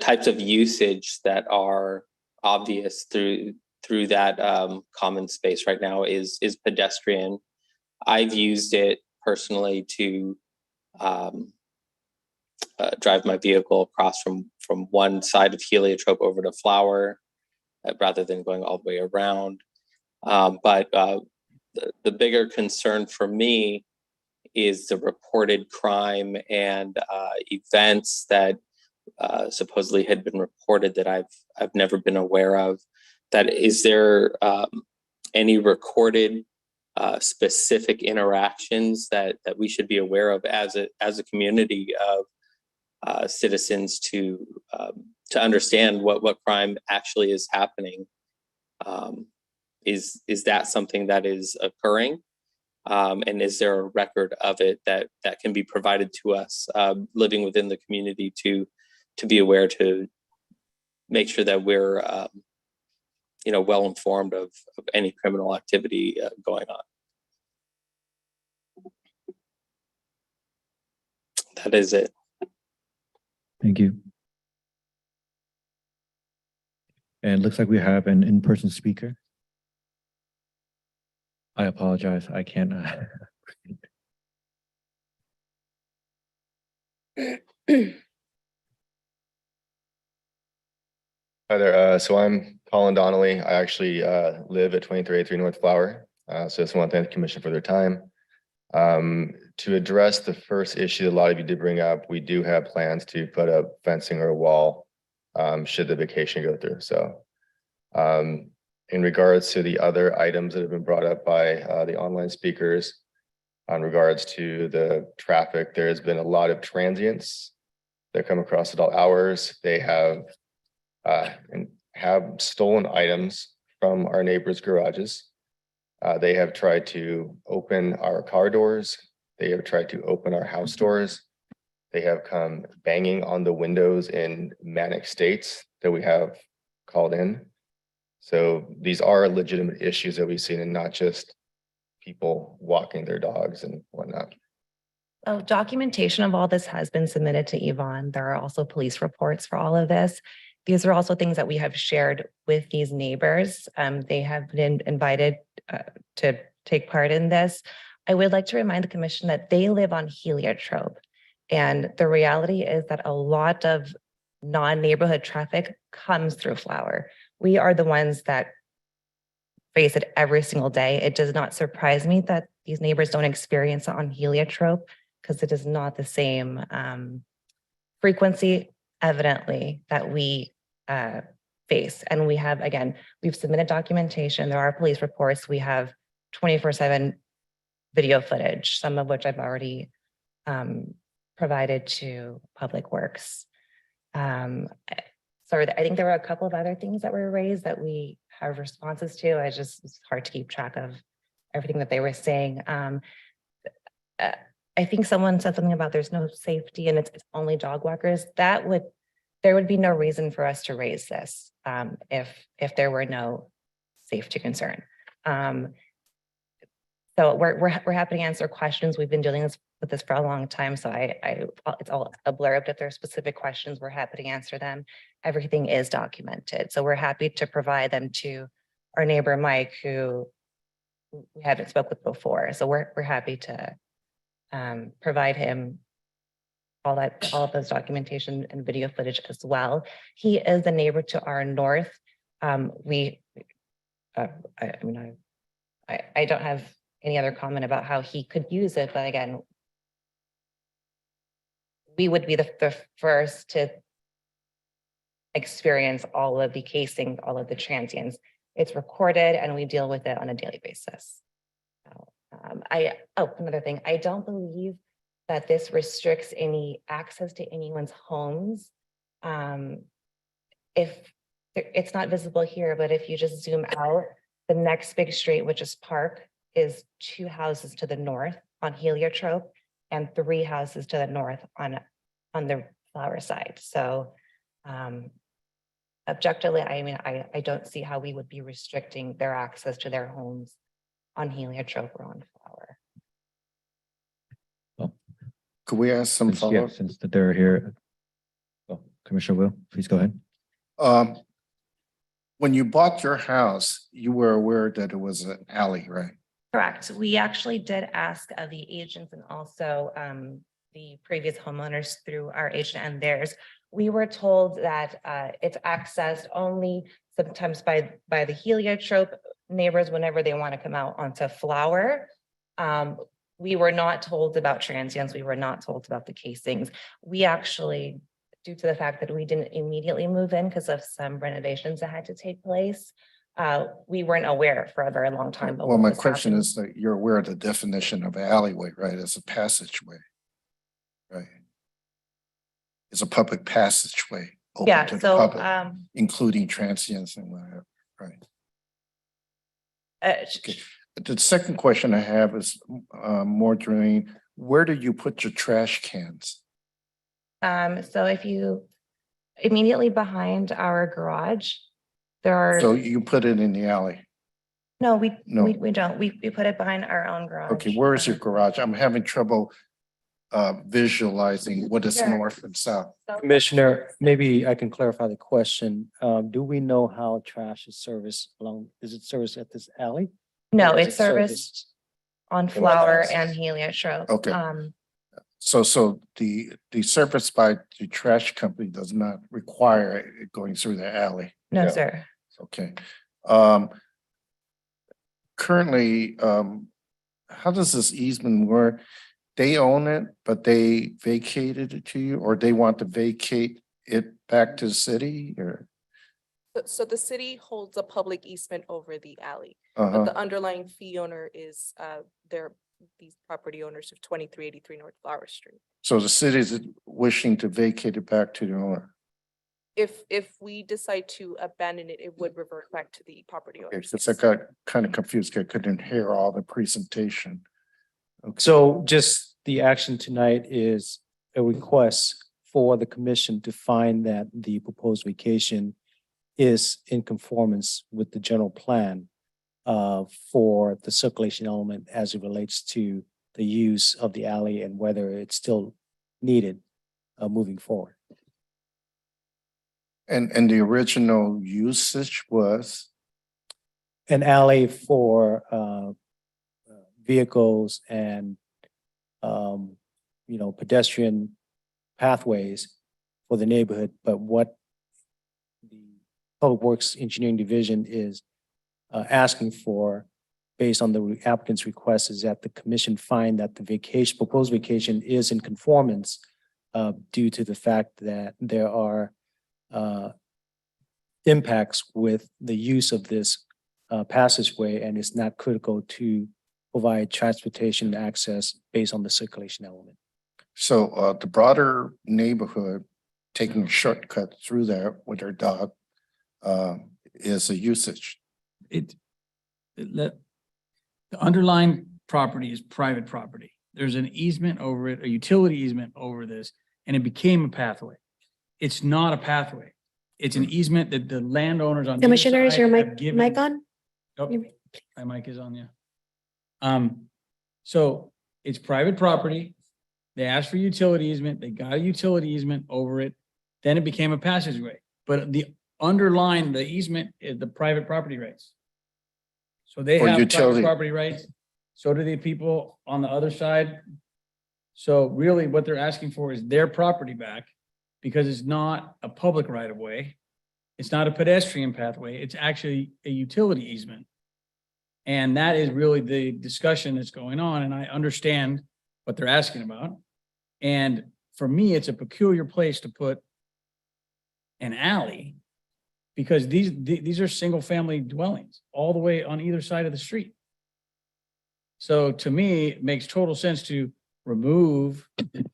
types of usage that are obvious through that common space right now is pedestrian. I've used it personally to drive my vehicle across from one side of Heliotrope over to Flower rather than going all the way around. But the bigger concern for me is the reported crime and events that supposedly had been reported that I've never been aware of. That is there any recorded specific interactions that we should be aware of as a community of citizens to understand what crime actually is happening? Is that something that is occurring? And is there a record of it that can be provided to us living within the community to be aware, to make sure that we're well informed of any criminal activity going on? That is it. Thank you. And it looks like we have an in-person speaker. I apologize, I can't. Hi there. So I'm Colin Donnelly. I actually live at 2383 North Flower. So just want to thank the commission for their time. To address the first issue a lot of you did bring up, we do have plans to put up fencing or a wall should the vacation go through. So in regards to the other items that have been brought up by the online speakers, on regards to the traffic, there has been a lot of transients that come across at all hours. They have stolen items from our neighbors' garages. They have tried to open our car doors. They have tried to open our house doors. They have come banging on the windows in manic states that we have called in. So these are legitimate issues that we've seen and not just people walking their dogs and whatnot. So documentation of all this has been submitted to Yvonne. There are also police reports for all of this. These are also things that we have shared with these neighbors. They have been invited to take part in this. I would like to remind the commission that they live on heliotrope. And the reality is that a lot of non-neighborhood traffic comes through Flower. We are the ones that face it every single day. It does not surprise me that these neighbors don't experience it on heliotrope because it is not the same frequency, evidently, that we face. And we have, again, we've submitted documentation. There are police reports. We have 24/7 video footage, some of which I've already provided to Public Works. Sorry, I think there were a couple of other things that were raised that we have responses to. It's hard to keep track of everything that they were saying. I think someone said something about there's no safety and it's only dog walkers. There would be no reason for us to raise this if there were no safety concern. So we're happy to answer questions. We've been dealing with this for a long time. So it's all a blurb. If there are specific questions, we're happy to answer them. Everything is documented. So we're happy to provide them to our neighbor, Mike, who we haven't spoke with before. So we're happy to provide him all of those documentation and video footage as well. He is the neighbor to our north. I don't have any other comment about how he could use it, but again, we would be the first to experience all of the casing, all of the transients. It's recorded and we deal with it on a daily basis. Another thing, I don't believe that this restricts any access to anyone's homes. If it's not visible here, but if you just zoom out, the next big street, which is Park, is 2 houses to the north on heliotrope and 3 houses to the north on the Flower side. So objectively, I mean, I don't see how we would be restricting their access to their homes on heliotrope or on Flower. Could we ask some follow-up? Since that they're here. Oh, Commissioner Will, please go ahead. When you bought your house, you were aware that it was an alley, right? Correct. We actually did ask the agents and also the previous homeowners through our agent and theirs. We were told that it's accessed only sometimes by the heliotrope neighbors whenever they want to come out onto Flower. We were not told about transients. We were not told about the casings. We actually, due to the fact that we didn't immediately move in because of some renovations that had to take place, we weren't aware for a very long time. Well, my question is that you're aware of the definition of alleyway, right? As a passageway, right? It's a public passageway open to the public, including transients and whatever, right? Okay. The second question I have is more germane. Where do you put your trash cans? So if you immediately behind our garage, there are. So you put it in the alley? No, we don't. We put it behind our own garage. Okay, where is your garage? I'm having trouble visualizing what is Sure. north and south. Commissioner, maybe I can clarify the question. Do we know how trash is serviced is it serviced at this alley? No, Or is it's it serviced on Flower and heliotrope. Okay. So the service by the trash company does not require it going through the alley? No, sir. Okay. Currently, how does this easement work? They own it, but they vacated it to you, or they want to vacate it back to the city, or? So the city holds a public easement over the alley, but the underlying fee owner is these property owners of 2383 North Flower Street. So the city is wishing to vacate it back to the owner? If we decide to abandon it, it would revert back to the property owners. Because I got kind of confused. I couldn't hear all the presentation. Okay. So just the action tonight is a request for the commission to find that the proposed vacation is in conformance with the general plan for the circulation element as it relates to the use of the alley and whether it's still needed moving forward. And the original usage was, An alley for vehicles and pedestrian pathways for the neighborhood, but what the Public Works Engineering Division is asking for, based on the applicant's request, is that the commission find that the proposed vacation is in conformance due to the fact that there are impacts with the use of this passageway, and it's not critical to provide transportation access based on the circulation element. so the broader neighborhood taking a shortcut through there with their dog is a usage. The underlying property is private property. There's an easement over it, a utility easement over this, and it became a pathway. It's not a pathway. It's an easement that the landowners on. either Commissioner, is side your have mic given- on? Oh, Your- my mic is on, yeah. So it's private property. They asked for utility easement, they got a utility easement over it, then it became a passageway. But the underlying, the easement is the private property rights. So they Or have private utility. property rights, so do the people on the other side. So really what they're asking for is their property back, because it's not a public right of way. It's not a pedestrian pathway, it's actually a utility easement. And that is really the discussion that's going on, and I understand what they're asking about. And for me, it's a peculiar place to put an alley, because these are single-family dwellings all the way on either side of the street. So to me, it makes total sense to remove the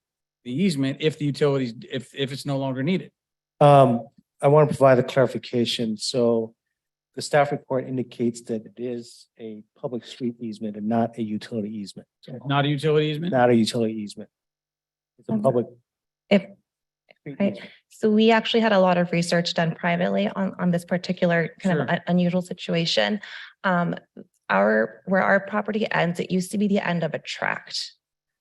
easement if the utilities, if it's no longer needed. I want to provide a clarification. So the staff report indicates that it is a public street easement and not a utility easement. Not a utility easement? Not a utility easement. It's a Okay. public. If, street right. easement. So we actually had a lot of research done privately on this particular kind of Sure. unusual situation. Where our property ends, it used to be the end of a tract.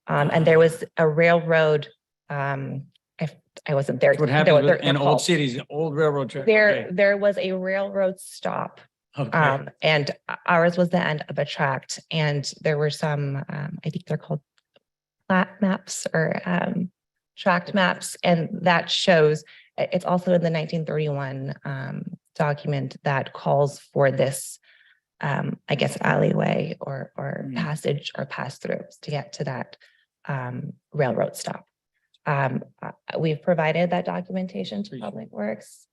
And there was a railroad, I wasn't there. That's what There happens were- with- in they're old called- cities, old railroad track. There was a railroad stop. Okay. And ours was the end of a tract, and there were some, I think they're called plat maps or tract maps, and that shows, it's also in the 1931 document that calls for this, I guess, alleyway or passage or pass-throughs to get to that railroad stop. We've provided that documentation to Public Works.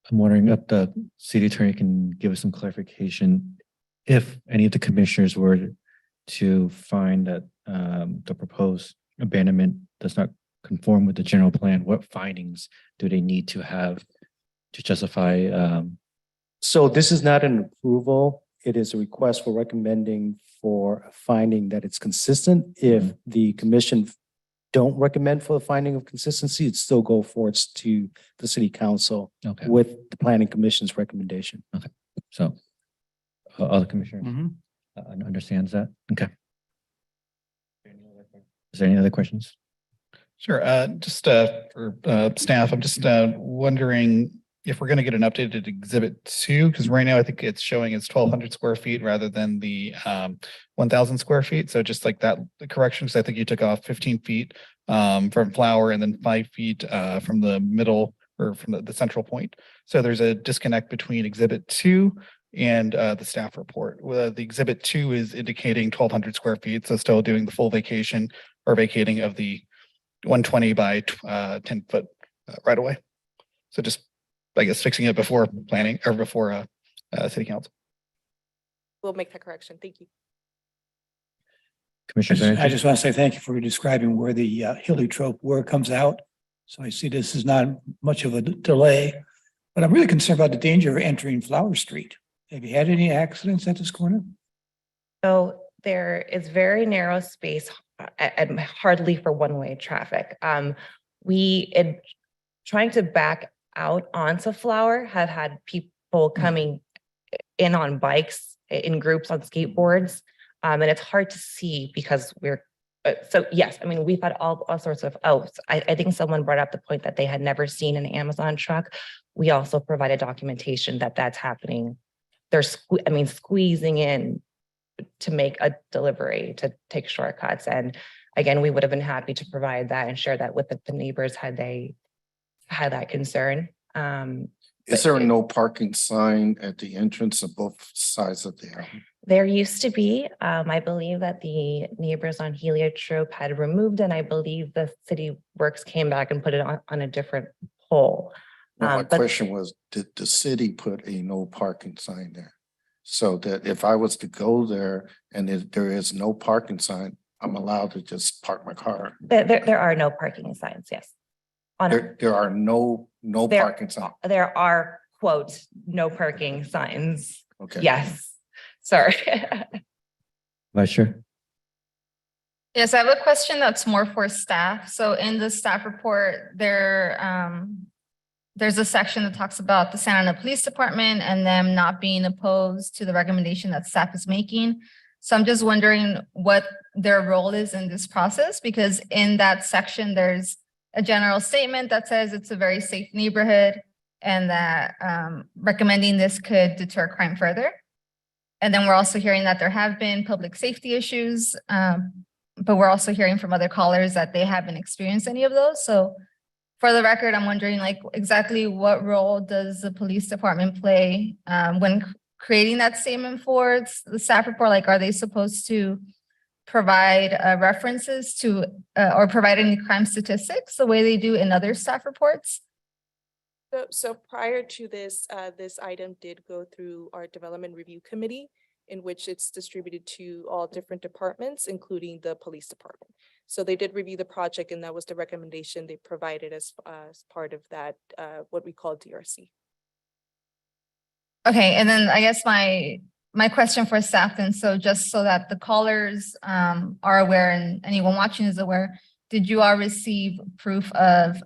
I'm wondering if the city attorney can give us some clarification. If any of the commissioners were to find that the proposed abandonment does not conform with the general plan, what findings do they need to have to justify? So this is not an approval. It is a request for recommending for a finding that it's consistent. If the commission don't recommend for the finding of consistency, it still go forwards to the city council Okay, with the planning commission's recommendation. so other commissioners Mhm. Understands that? Okay. Is there any other questions? Sure. Just for staff, I'm just wondering if we're going to get an updated exhibit 2, because right now I think it's showing it's 1,200 square feet rather than the 1,000 square feet. So just like that, the corrections, I think you took off 15 feet from flower and then 5 feet from the middle or from the central point. So there's a disconnect between exhibit 2 and the staff report. The exhibit 2 is indicating 1,200 square feet, so still doing the full vacation or vacating of the 120 by 10 foot right away. So just, I guess, fixing it before planning or before city council. We'll make that correction. Thank you. Commissioner I just want to say thank you for describing where the heliotrope where it comes out. So I see this is not much of a delay, but I'm really concerned about the danger of entering Flower Street. Have you had any accidents at this corner? So there is very narrow space and hardly for one-way traffic. Trying to back out onto Flower have had people coming in on bikes, in groups on skateboards. And it's hard to see because so yes, I mean, we've had all sorts of, I think someone brought up the point that they had never seen an Amazon truck. We also provided documentation that that's happening. They're squeezing in to make a delivery, to take shortcuts. And again, we would have been happy to provide that and share that with the neighbors had they had that concern. Is there a no parking sign at the entrance of both sides of the alley? There used to be, I believe that the neighbors on Heliotrope had removed, and I believe the city works came back and put it on a different pole. Well, my But question was, did the city put a no parking sign there? So that if I was to go there and there is no parking sign, I'm allowed to just park my car. there are no parking signs, yes. There are no There- parking signs. There are, quote, no parking signs. Okay. Yes, sorry. Vice Chair. Yes, I have a question that's more for staff. So in the staff report, there's a section that talks about the Santa Ana Police Department and them not being opposed to the recommendation that staff is making. So I'm just wondering what their role is in this process, because in that section, there's a general statement that says it's a very safe neighborhood and that recommending this could deter crime further. And then we're also hearing that there have been public safety issues, but we're also hearing from other callers that they haven't experienced any of those. So for the record, I'm wondering like exactly what role does the police department play when creating that statement for the staff report? Like, are they supposed to provide references to or provide any crime statistics the way they do in other staff reports? So prior to this, this item did go through our development review committee, in which it's distributed to all different departments, including the police department. So they did review the project, and that was the recommendation they provided as part of that, what we call DRC. Okay, and then I guess my question for staff then, so just so that the callers are aware and anyone watching is aware, did you all receive proof of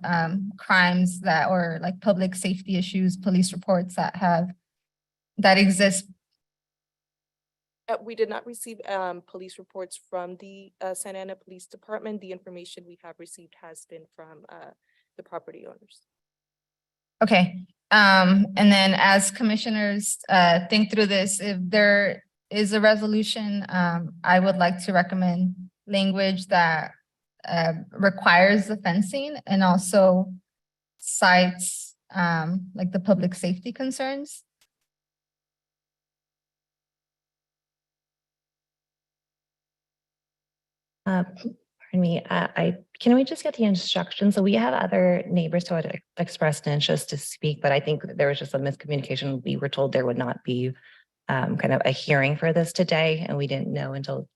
crimes that or like public safety issues, police reports that exist? We did not receive police reports from the Santa Ana Police Department. The information we have received has been from the property owners. Okay, and then as commissioners think through this, if there is a resolution, I would like to recommend language that requires the fencing and also cites like the public safety concerns. Pardon me, can we just get the instructions? So we have other neighbors who had expressed an interest to speak, but I think there was just a miscommunication. We were told there would not be kind of a hearing for this today, and we didn't know until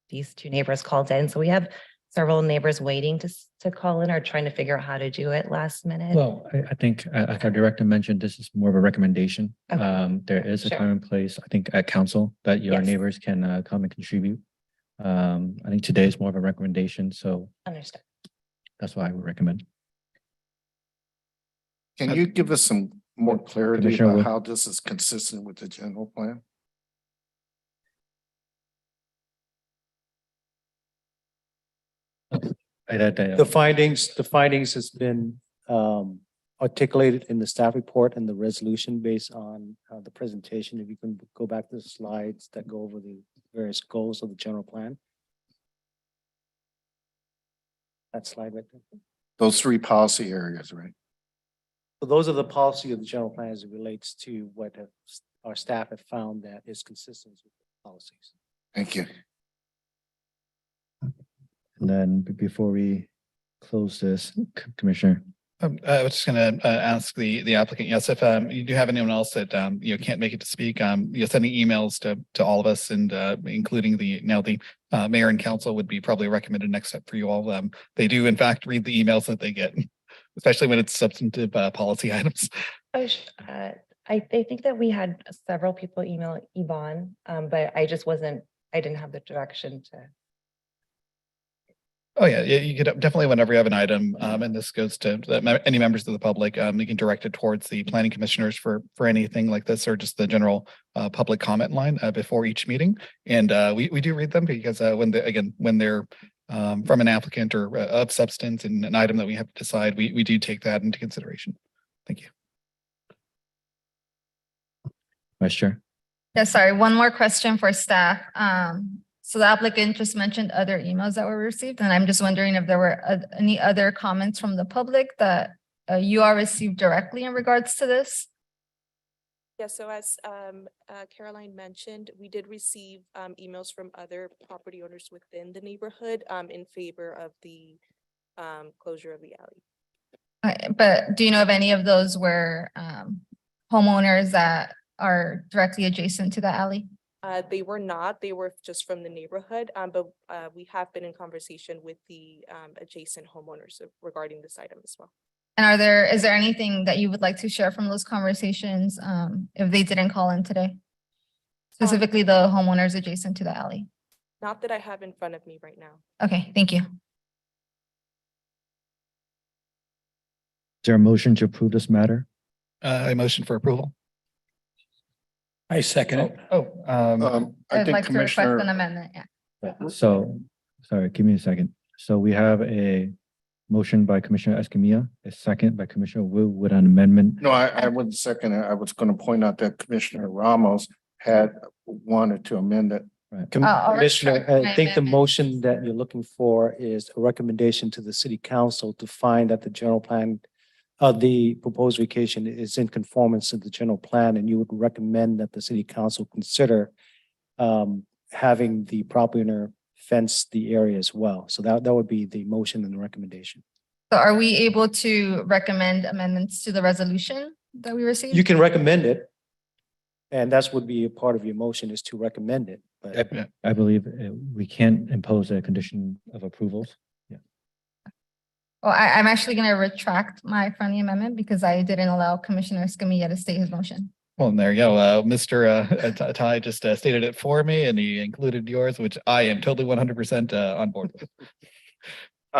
these two neighbors called in. So we have several neighbors waiting to call in or trying to figure out how to do it last minute. Well, I think as our director mentioned, this is more of a recommendation. Okay. There is a Sure. time and place, I think at council, that your Yes. neighbors can come and contribute. I think today is more of a recommendation, so Understood. that's why I would recommend. Can you give us some more clarity Commissioner about Wu. how this is consistent with the general plan? The findings has been articulated in the staff report and the resolution based on the presentation. If you can go back to the slides that go over the various goals of the general plan. That slide right there. Those three policy areas, right? So those are the policy of the general plan as it relates to what our staff have found that is consistent with the policies. Thank you. And then before we close this, Commissioner. I was just gonna ask the applicant, yes, if you do have anyone else that can't make it to speak, sending emails to all of us and including the mayor and council would be probably a recommended next step for you all. They do in fact read the emails that they get, especially when it's substantive policy items. I think that we had several people email Yvonne, but I didn't have the direction to. Oh, yeah, you could definitely, whenever you have an item, and this goes to any members of the public, you can direct it towards the planning commissioners for anything like this, or just the general public comment line before each meeting. And we do read them because when they're from an applicant or of substance and an item that we have to decide, we do take that into consideration. Thank you. Vice Chair. Yeah, sorry, one more question for staff. So the applicant just mentioned other emails that were received, and I'm just wondering if there were any other comments from the public that you all received directly in regards to this? Yeah, so as Caroline mentioned, we did receive emails from other property owners within the neighborhood in favor of the closure of the alley. But do you know if any of those were homeowners that are directly adjacent to the alley? They were not, they were just from the neighborhood, but we have been in conversation with the adjacent homeowners regarding this item as well. And is there anything that you would like to share from those conversations if they didn't call in today? Specifically the homeowners adjacent to the alley? Not that I have in front of me right now. Okay, thank you. Is there a motion to approve this matter? A motion for approval. I second it. I I'd think like to request Commissioner, an amendment, yeah. So, sorry, give me a second. So we have a motion by Commissioner Escamilla, a second by Commissioner Wu with an amendment. no, I wouldn't second it. I was going to point out that Commissioner Ramos had wanted to amend it. I'll Commissioner, retract my I think the amendment. motion that you're looking for is a recommendation to the city council to find that the general plan the proposed vacation is in conformance to the general plan, and you would recommend that the city council consider having the property owner fence the area as well. So that would be the motion and the recommendation. So are we able to recommend amendments to the resolution that we received? You can recommend it, and that's would be a part of your motion is to recommend it. But I believe we can't impose a condition of approvals. Well, I'm actually going to retract my friendly amendment because I didn't allow Commissioner Escamilla to state his motion. Well, there you go. Mr. Ty just stated it for me, and he included yours, which I am totally 100% on board with.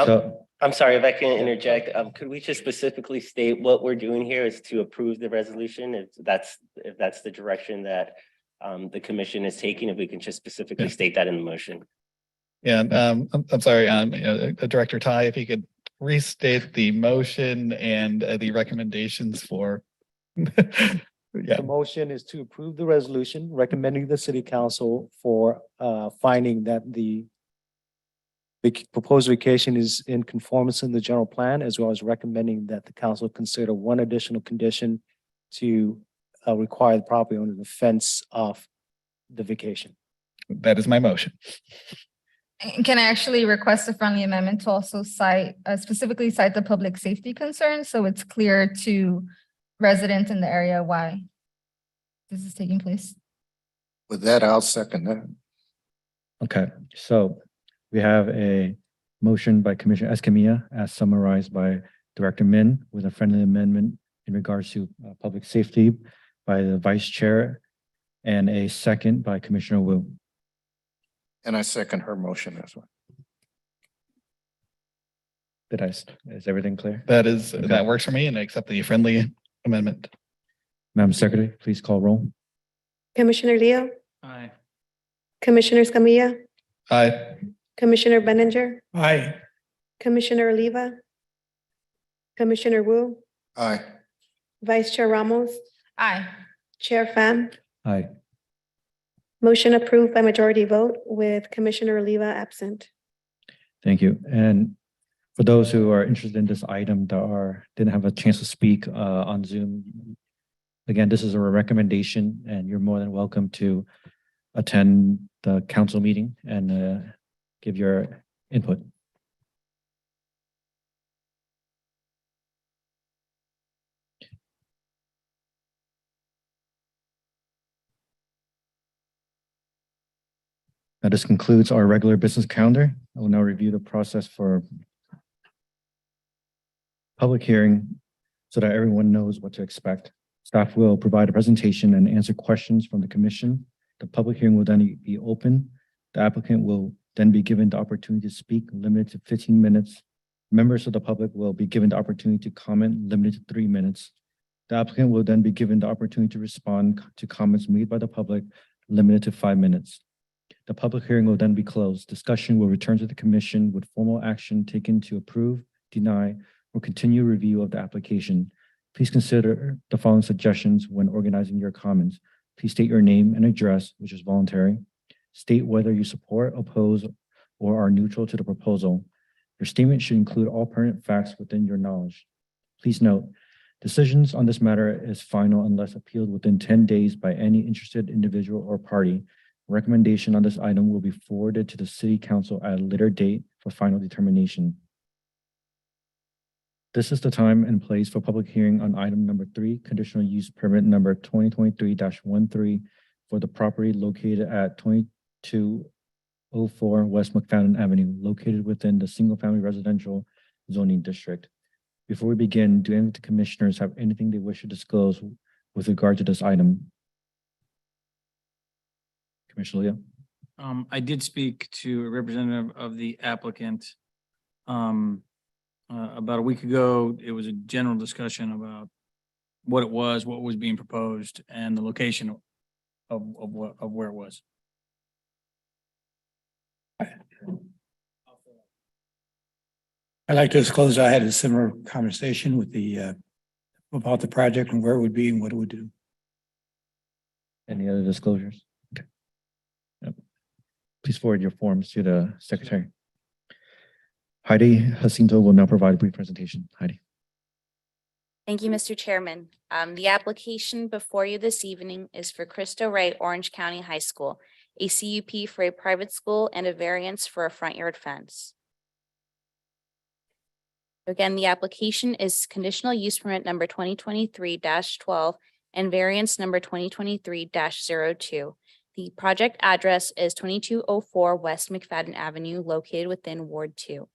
So, I'm sorry if I can interject. Could we just specifically state what we're doing here is to approve the resolution? If that's the direction that the commission is taking, if we can just specifically state that in the motion. Yeah, I'm sorry, Director Ty, if you could restate the motion and the recommendations for. the motion is to approve the resolution recommending the city council for finding that the proposed vacation is in conformance in the general plan, as well as recommending that the council consider one additional condition to require the property owner to fence off the vacation. That is my motion. And can I actually request a friendly amendment to also cite, specifically cite the public safety concerns, so it's clear to residents in the area why this is taking place? With that, I'll second that. okay, so we have a motion by Commissioner Escamilla as summarized by Director Min with a friendly amendment in regards to public safety by the Vice Chair and a second by Commissioner Wu. And I second her motion as well. Is everything clear? That works for me, and I accept the friendly amendment. Madam Secretary, please call roll. Commissioner Leo, Aye. Commissioner Escamilla, Aye. Commissioner Benninger, Aye. Commissioner Oliva, Commissioner Wu, Aye. Vice Chair Ramos, Aye. Chair Pham. Aye. Motion approved by majority vote with Commissioner Oliva absent. Thank you. And for those who are interested in this item that didn't have a chance to speak on Zoom, again, this is a recommendation and you're more than welcome to attend the council meeting and give your input. Now, this concludes our regular business calendar. I will now review the process for public hearing so that everyone knows what to expect. Staff will provide a presentation and answer questions from the commission. The public hearing will then be open. The applicant will then be given the opportunity to speak, limited to 15 minutes. Members of the public will be given the opportunity to comment, limited to 3 minutes. The applicant will then be given the opportunity to respond to comments made by the public, limited to 5 minutes. The public hearing will then be closed. Discussion will return to the commission with formal action taken to approve, deny, or continue review of the application. Please consider the following suggestions when organizing your comments. Please state your name and address, which is voluntary. State whether you support, oppose, or are neutral to the proposal. Your statement should include all pertinent facts within your knowledge. Please note, decisions on this matter is final unless appealed within 10 days by any interested individual or party. Recommendation on this item will be forwarded to the City Council at a later date for final determination. This is the time and place for public hearing on item number 3, conditional use permit number 2023-13 for the property located at 2204 West McFadden Avenue, located within the single-family residential zoning district. Before we begin, do any of the commissioners have anything they wish to disclose with regard to this item? Commissioner Leo? I did speak to a representative of the applicant. About a week ago, it was a general discussion about what it was, what was being proposed, and the location of where it was. I'd like to disclose I had a similar conversation with about the project and where it would be and what it would do. Any other disclosures? Okay. Yep. Please forward your forms to the secretary. Heidi Jacinto will now provide a brief presentation. Heidi. Thank you, Mr. Chairman. The application before you this evening is for Cristo Rey Orange County High School, a CUP for a private school and a variance for a front yard fence. Again, the application is conditional use permit number 2023-12 and variance number 2023-02. The project address is 2204 West McFadden Avenue, located within Ward 2.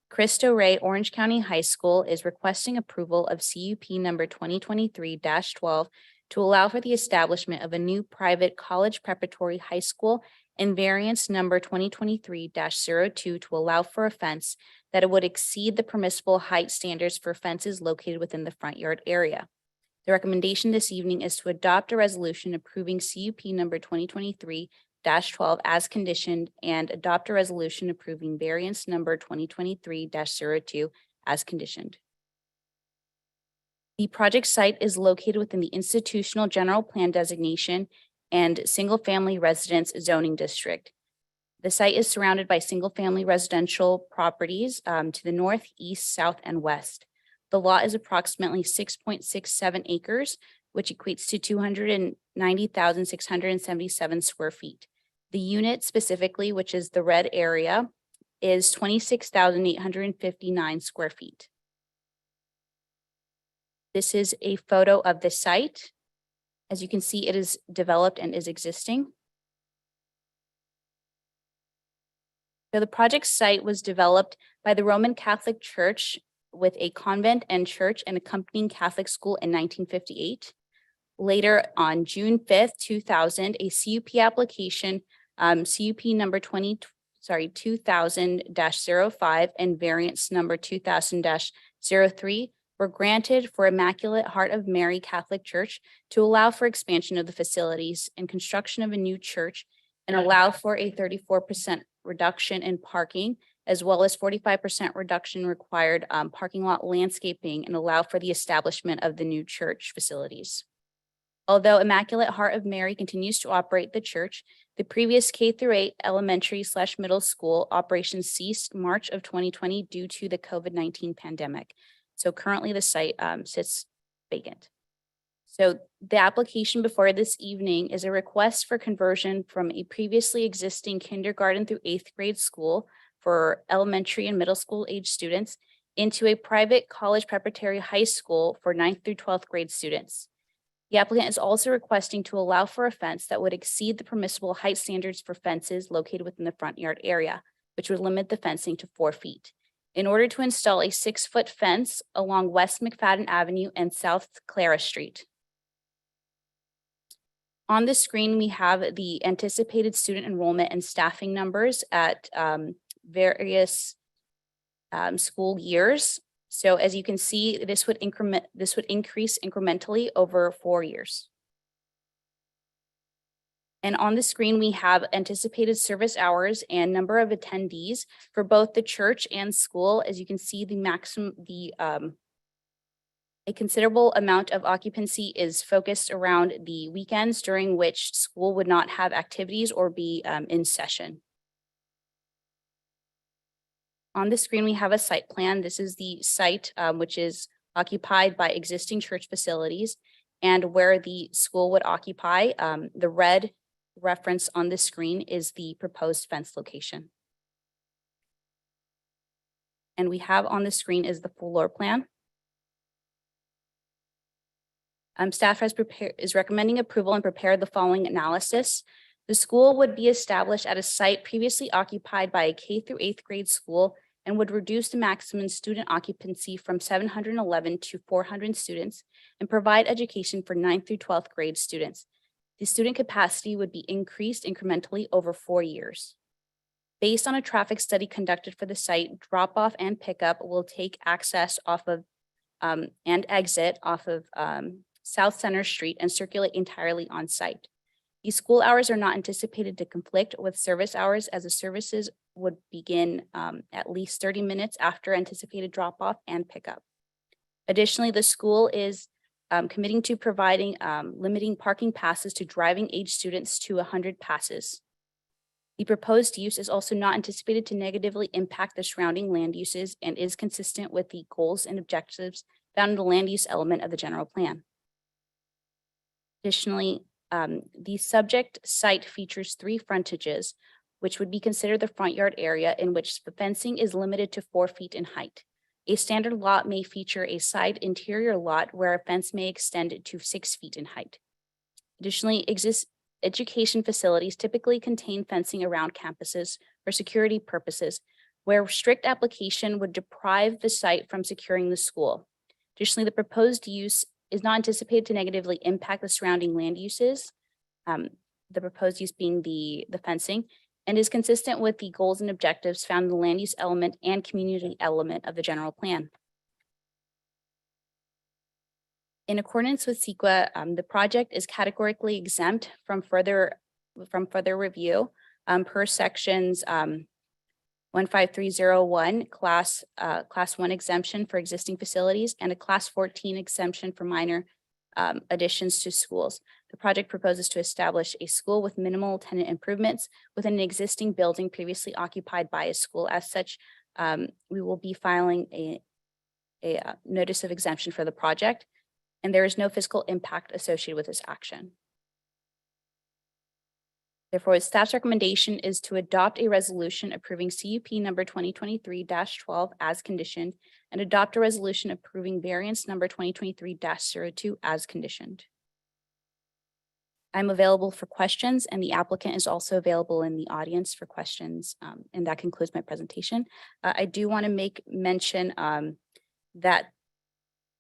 Cristo Rey Orange County High School is requesting approval of CUP number 2023-12 to allow for the establishment of a new private college preparatory high school and variance number 2023-02 to allow for a fence that it would exceed the permissible height standards for fences located within the front yard area. The recommendation this evening is to adopt a resolution approving CUP number 2023-12 as conditioned and adopt a resolution approving variance number 2023-02 as conditioned. The project site is located within the institutional general plan designation and single-family residence zoning district. The site is surrounded by single-family residential properties to the north, east, south, and west. The lot is approximately 6.67 acres, which equates to 290,677 square feet. The unit specifically, which is the red area, is 26,859 square feet. This is a photo of the site. As you can see, it is developed and is existing. So the project site was developed by the Roman Catholic Church with a convent and church and accompanying Catholic school in 1958. Later on June 5th, 2000, a CUP application, CUP number 2000-05 and variance number 2000-03 were granted for Immaculate Heart of Mary Catholic Church to allow for expansion of the facilities and construction of a new church and allow for a 34% reduction in parking, as well as 45% reduction required parking lot landscaping and allow for the establishment of the new church facilities. Although Immaculate Heart of Mary continues to operate the church, the previous K-8 elementary/middle school operations ceased March of 2020 due to the COVID-19 pandemic. So currently the site sits vacant. So the application before this evening is a request for conversion from a previously existing kindergarten through 8th grade school for elementary and middle school age students into a private college preparatory high school for 9th through 12th grade students. The applicant is also requesting to allow for a fence that would exceed the permissible height standards for fences located within the front yard area, which would limit the fencing to 4 feet. In order to install a 6-foot fence along West McFadden Avenue and South Clara Street. On the screen, we have the anticipated student enrollment and staffing numbers at various school years. So as you can see, this would increase incrementally over 4 years. And on the screen, we have anticipated service hours and number of attendees for both the church and school. As you can see, a considerable amount of occupancy is focused around the weekends during which school would not have activities or be in session. On the screen, we have a site plan. This is the site which is occupied by existing church facilities and where the school would occupy. The red reference on the screen is the proposed fence location. And we have on the screen is the floor plan. Staff is recommending approval and prepare the following analysis. The school would be established at a site previously occupied by a K through 8th grade school and would reduce the maximum student occupancy from 711 to 400 students and provide education for 9th through 12th grade students. The student capacity would be increased incrementally over 4 years. Based on a traffic study conducted for the site, drop-off and pickup will take access off of and exit off of South Center Street and circulate entirely on site. These school hours are not anticipated to conflict with service hours as the services would begin at least 30 minutes after anticipated drop-off and pickup. Additionally, the school is committing to providing limiting parking passes to driving age students to 100 passes. The proposed use is also not anticipated to negatively impact the surrounding land uses and is consistent with the goals and objectives found in the land use element of the general plan. Additionally, the subject site features 3 frontages, which would be considered the front yard area in which the fencing is limited to 4 feet in height. A standard lot may feature a side interior lot where a fence may extend to 6 feet in height. Additionally, education facilities typically contain fencing around campuses for security purposes, where strict application would deprive the site from securing the school. Additionally, the proposed use is not anticipated to negatively impact the surrounding land uses, the proposed use being the fencing, and is consistent with the goals and objectives found in the land use element and community element of the general plan. In accordance with CEQA, the project is categorically exempt from further review per sections 15301 class 1 exemption for existing facilities and a class 14 exemption for minor additions to schools. The project proposes to establish a school with minimal tenant improvements within an existing building previously occupied by a school. As such, we will be filing a notice of exemption for the project, and there is no fiscal impact associated with this action. Therefore, staff's recommendation is to adopt a resolution approving CUP number 2023-12 as conditioned and adopt a resolution approving variance number 2023-02 as conditioned. I'm available for questions and the applicant is also available in the audience for questions. And that concludes my presentation. I do want to make mention that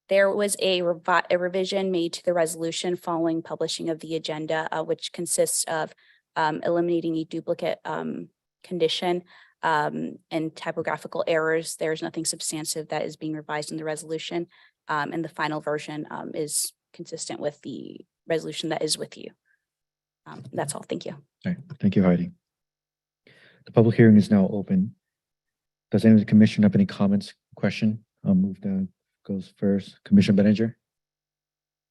there was a revision made to the resolution following publishing of the agenda, which consists of eliminating a duplicate condition and typographical errors. There's nothing substantive that is being revised in the resolution, and the final version is consistent with the resolution that is with you. That's all. Thank you. All right. Thank you, Heidi. The public hearing is now open. Does any of the commission have any comments, question? I'll move down, goes first. Commissioner Benninger.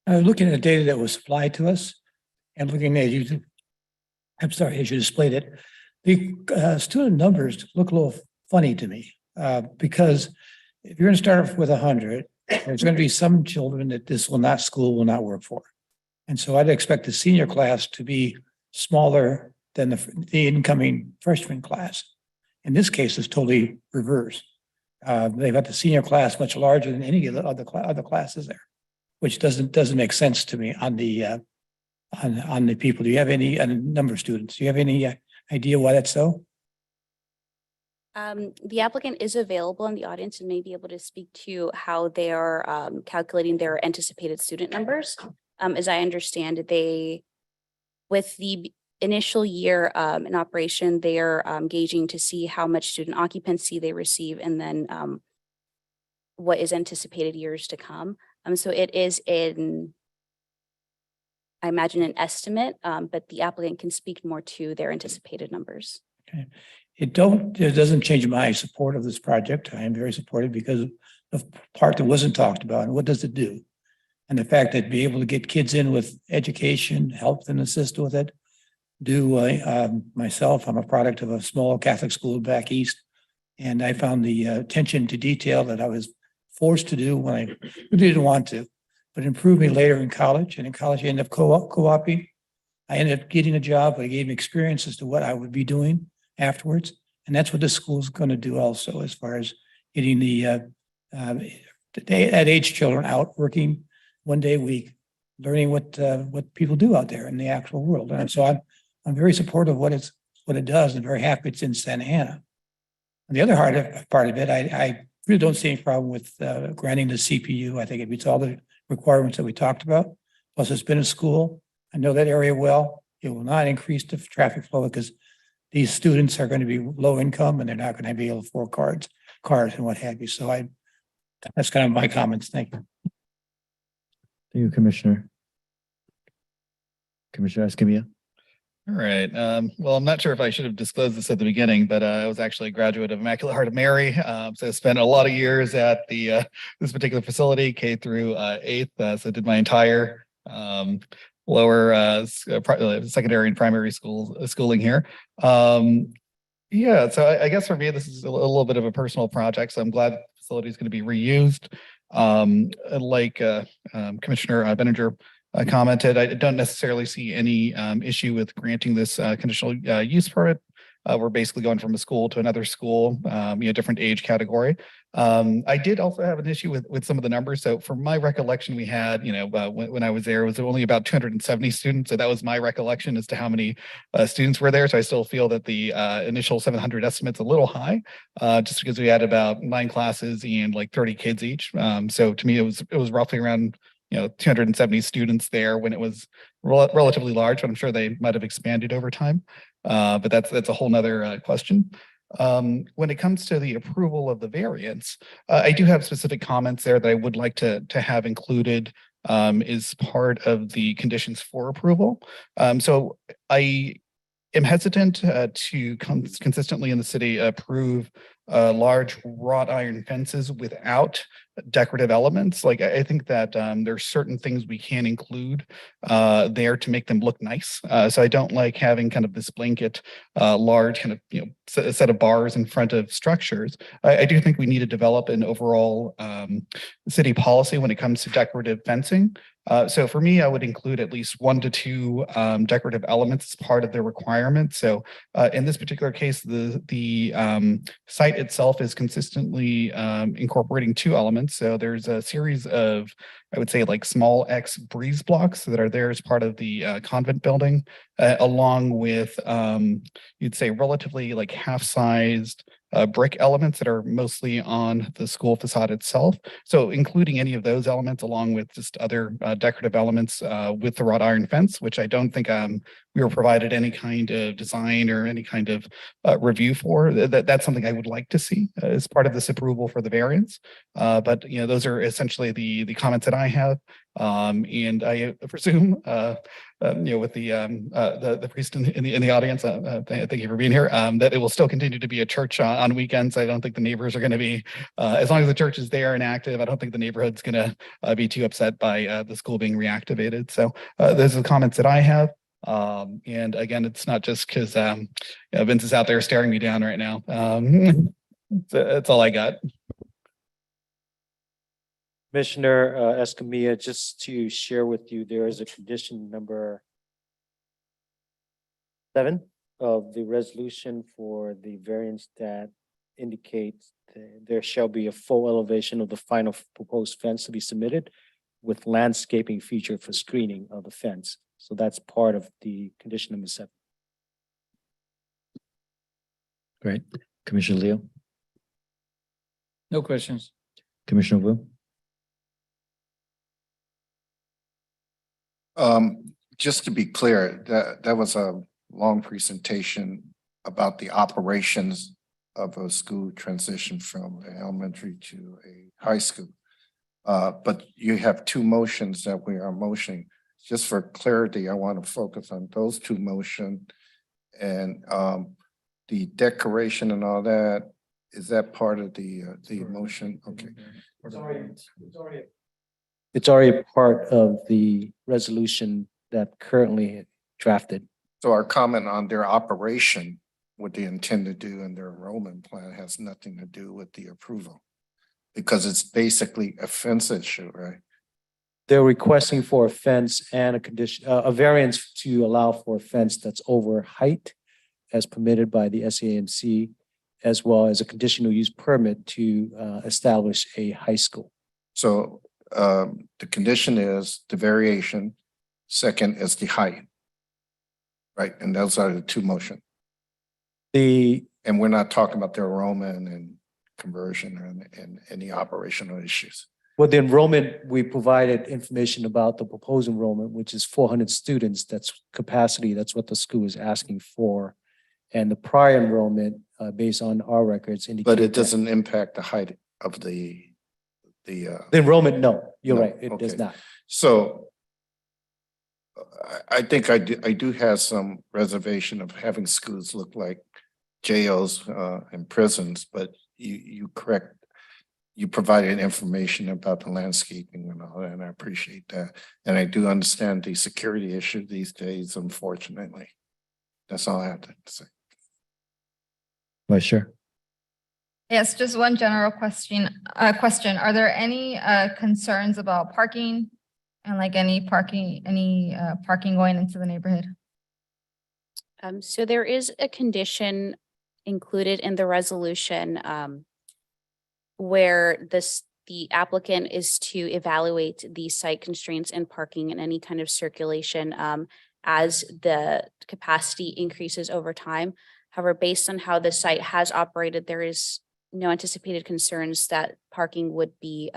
Looking at the data that was supplied to us and looking at you, as you displayed it, the student numbers look a little funny to me because if you're going to start off with 100, there's going to be some children that school will not work for. And so I'd expect the senior class to be smaller than the incoming freshman class. In this case, it's totally reversed. They've got the senior class much larger than any of the other classes there, which doesn't make sense to me on the people. Do you have any number of students? Do you have any idea why that's so? The applicant is available in the audience and may be able to speak to how they are calculating their anticipated student numbers. As I understand it, they With the initial year in operation, they are gauging to see how much student occupancy they receive and then what is anticipated years to come. So it is I imagine an estimate, but the applicant can speak more to their anticipated numbers. Okay. It doesn't change my support of this project. I am very supportive because of the part that wasn't talked about and what does it do? And the fact that be able to get kids in with education, help them assist with it. Myself, I'm a product of a small Catholic school back east. And I found the attention to detail that I was forced to do when I really didn't want to, but improved me later in college. And in college, I ended up co-oping. I ended up getting a job, but it gave me experience as to what I would be doing afterwards. And that's what this school is going to do also, as far as getting the that age children out working 1 day a week, learning what people do out there in the actual world. And so I'm very supportive of what it does, and very happy it's in Santa Ana. And the other part of it, I really don't see any problem with granting the CPU. I think it meets all the requirements that we talked about. Plus, it's been a school. I know that area well. It will not increase the traffic flow because these students are going to be low income and they're not going to be able to afford cars and what have you. So that's kind of my comments. Thank you. Thank you, Commissioner. Commissioner Escamilla. All right. Well, I'm not sure if I should have disclosed this at the beginning, but I was actually a graduate of Immaculate Heart of Mary. So I spent a lot of years at the this particular facility, K through 8th. So I did my entire lower secondary and primary schooling here. Yeah, so I guess for me, this is a little bit of a personal project. So I'm glad the facility is going to be reused. Like Commissioner Benninger commented, I don't necessarily see any issue with granting this conditional use permit. We're basically going from a school to another school, different age category. I did also have an issue with some of the numbers. So from my recollection, we had, when I was there, it was only about 270 students. So that was my recollection as to how many students were there. So I still feel that the initial 700 estimate's a little high, just because we had about 9 classes and like 30 kids each. So to me, it was roughly around 270 students there when it was relatively large, but I'm sure they might have expanded over time. But that's a whole nother question. When it comes to the approval of the variance, I do have specific comments there that I would like to have included as part of the conditions for approval. So I am hesitant to consistently in the city approve large wrought iron fences without decorative elements. Like I think that there are certain things we can include there to make them look nice. So I don't like having kind of this blanket large kind of set of bars in front of structures. I do think we need to develop an overall city policy when it comes to decorative fencing. So for me, I would include at least 1 to 2 decorative elements as part of the requirement. So in this particular case, the site itself is consistently incorporating 2 elements. So there's a series of, I would say, like small X breeze blocks that are there as part of the convent building, along with, you'd say, relatively like half-sized brick elements that are mostly on the school facade itself. So including any of those elements along with just other decorative elements with the wrought iron fence, which I don't think we were provided any kind of design or any kind of review for. That's something I would like to see as part of this approval for the variance. But those are essentially the comments that I have. And I presume, with the priest in the audience, thank you for being here, that it will still continue to be a church on weekends. I don't think the neighbors are going to be, as long as the church is there and active, I don't think the neighborhood's going to be too upset by the school being reactivated. So those are the comments that I have. And again, it's not just because Vince is out there staring me down right now. That's all I got. Commissioner Escamilla, just to share with you, there is a condition number 7 of the resolution for the variance that indicates there shall be a full elevation of the final proposed fence to be submitted with landscaping feature for screening of the fence. So that's part of the condition number 7. Great. Commissioner Leo. No questions. Commissioner Wu. just to be clear, that was a long presentation about the operations of a school transition from elementary to a high school. But you have two motions that we are motioning. Just for clarity, I want to focus on those two motions. And the decoration and all that, is that part of the motion? Okay. It's already a part of the resolution that currently drafted. So our comment on their operation, what they intend to do in their enrollment plan has nothing to do with the approval. Because it's basically a fence issue, right? They're requesting for a fence and a condition, a variance to allow for a fence that's over height as permitted by the SAMC, as well as a conditional use permit to establish a high school. So the condition is the variation, second is the height. Right, and those are the two motions. And we're not talking about the enrollment and conversion and any operational issues. Well, the enrollment, we provided information about the proposed enrollment, which is 400 students. That's capacity. That's what the school is asking for. And the prior enrollment, based on our records, indicate. But it doesn't impact the height of the enrollment. No, you're no, right. It does okay. not. So I think I do have some reservation of having schools look like jails and prisons, but you provided information about the landscaping and all that, and I appreciate that. And I do understand the security issue these days, unfortunately. That's all I have to say. Vice Chair. Yes, just one general question. Are there any concerns about parking and like any parking going into the neighborhood? So there is a condition included in the resolution where the applicant is to evaluate the site constraints and parking and any kind of circulation as the capacity increases over time. However, based on how the site has operated, there is no anticipated concerns that parking would be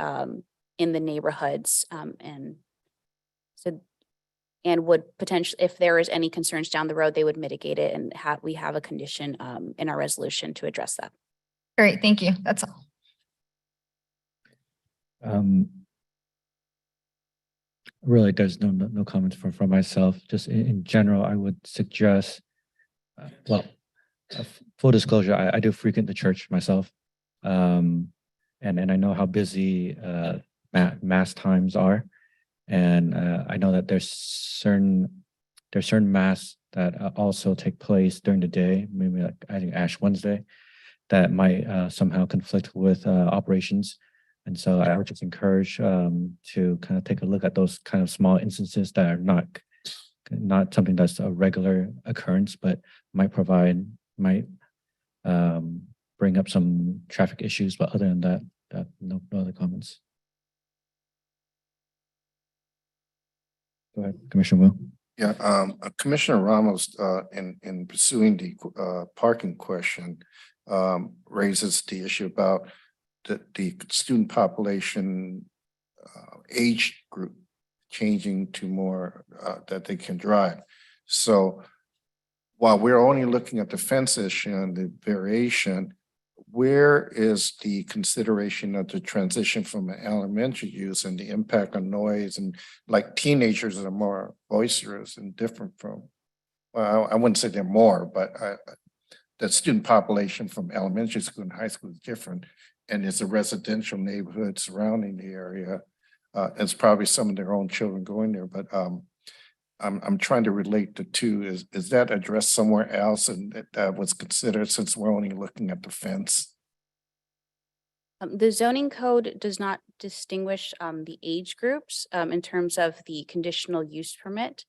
in the neighborhoods and would potentially, if there is any concerns down the road, they would mitigate it, and we have a condition in our resolution to address that. Great, thank you. That's all. Really, there's no comments from myself. Just in general, I would suggest, full disclosure, I do frequent the church myself. And I know how busy mass times are. And I know that there's certain mass that also take place during the day, maybe like I think Ash Wednesday, that might somehow conflict with operations. And so I would just encourage to kind of take a look at those kind of small instances that are not something that's a regular occurrence, but might bring up some traffic issues. But other than that, no other comments. Go ahead, Commissioner Wu. Yeah, Commissioner Ramos, in pursuing the parking question, raises the issue about the student population age group changing to more that they can drive. So while we're only looking at the fence issue and the variation, where is the consideration of the transition from an elementary use and the impact on noise, and like teenagers are more boisterous and different from, well, I wouldn't say they're more, but the student population from elementary school and high school is different, and it's a residential neighborhood surrounding the area. It's probably some of their own children going there, but I'm trying to relate the two. Is that addressed somewhere else, and that was considered, since we're only looking at the fence? The zoning code does not distinguish the age groups in terms of the conditional use permit.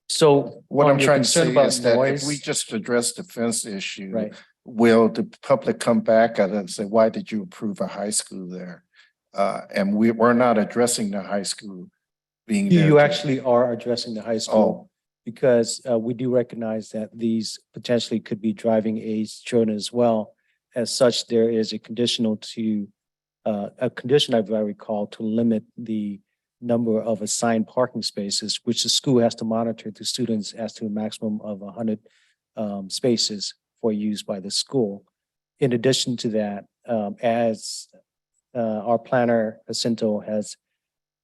So what I'm trying to concerned say about is that if noise- we just address the fence issue, Right. will the public come back at it and say, why did you approve a high school there? And we're not addressing the high school being there. You to- actually are addressing the high school. Because we do recognize that these potentially could be driving age children as well. As such, there is a conditional to a condition I recall to limit the number of assigned parking spaces, which the school has to monitor to students as to a maximum of 100 spaces for use by the school. In addition to that, as our planner, Jacinto, has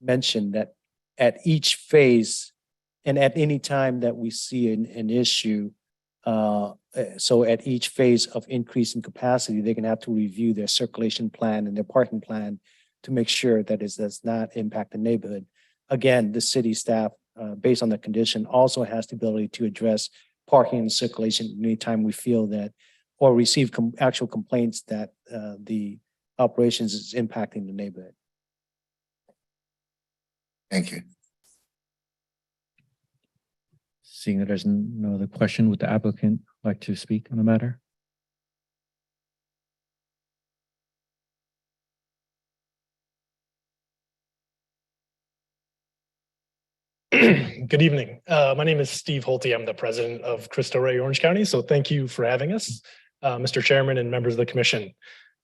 mentioned, that at each phase and at any time that we see an issue, so at each phase of increase in capacity, they're gonna have to review their circulation plan and their parking plan to make sure that it does not impact the neighborhood. Again, the city staff, based on the condition, also has the ability to address parking and circulation anytime we feel that or receive actual complaints that the operations is impacting the neighborhood. Thank you. Seeing that there's no other question, would the applicant like to speak on the matter? Good evening. My name is Steve Holte. I'm the president of Cristo Rey Orange County. So thank you for having us, Mr. Chairman and members of the commission.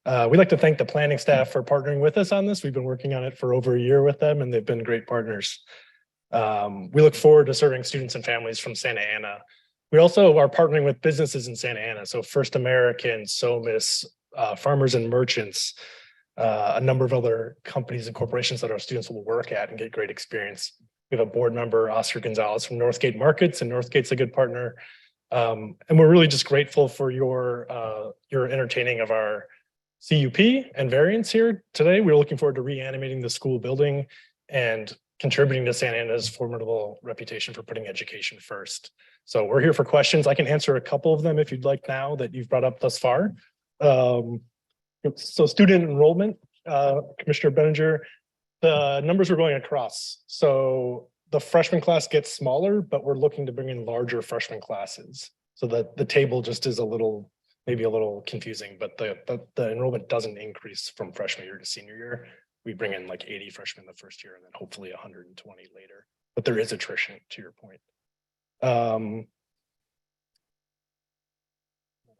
We'd like to thank the planning staff for partnering with us on this. We've been working on it for over a year with them and they've been great partners. We look forward to serving students and families from Santa Ana. We also are partnering with businesses in Santa Ana. So First American, SOMIS, Farmers and Merchants, a number of other companies and corporations that our students will work at and get great experience. We have a board member, Oscar Gonzalez from Northgate Markets, and Northgate's a good partner. And we're really just grateful for your entertaining of our CUP and variance here today. We're looking forward to reanimating the school building and contributing to Santa Ana's formidable reputation for putting education first. So we're here for questions. I can answer a couple of them if you'd like now that you've brought up thus far. So student enrollment, Commissioner Benninger, the numbers are going across. So the freshman class gets smaller, but we're looking to bring in larger freshman classes. So that the table just is maybe a little confusing, but the enrollment doesn't increase from freshman year to senior year. We bring in like 80 freshmen the first year and then hopefully 120 later, but there is attrition to your point. What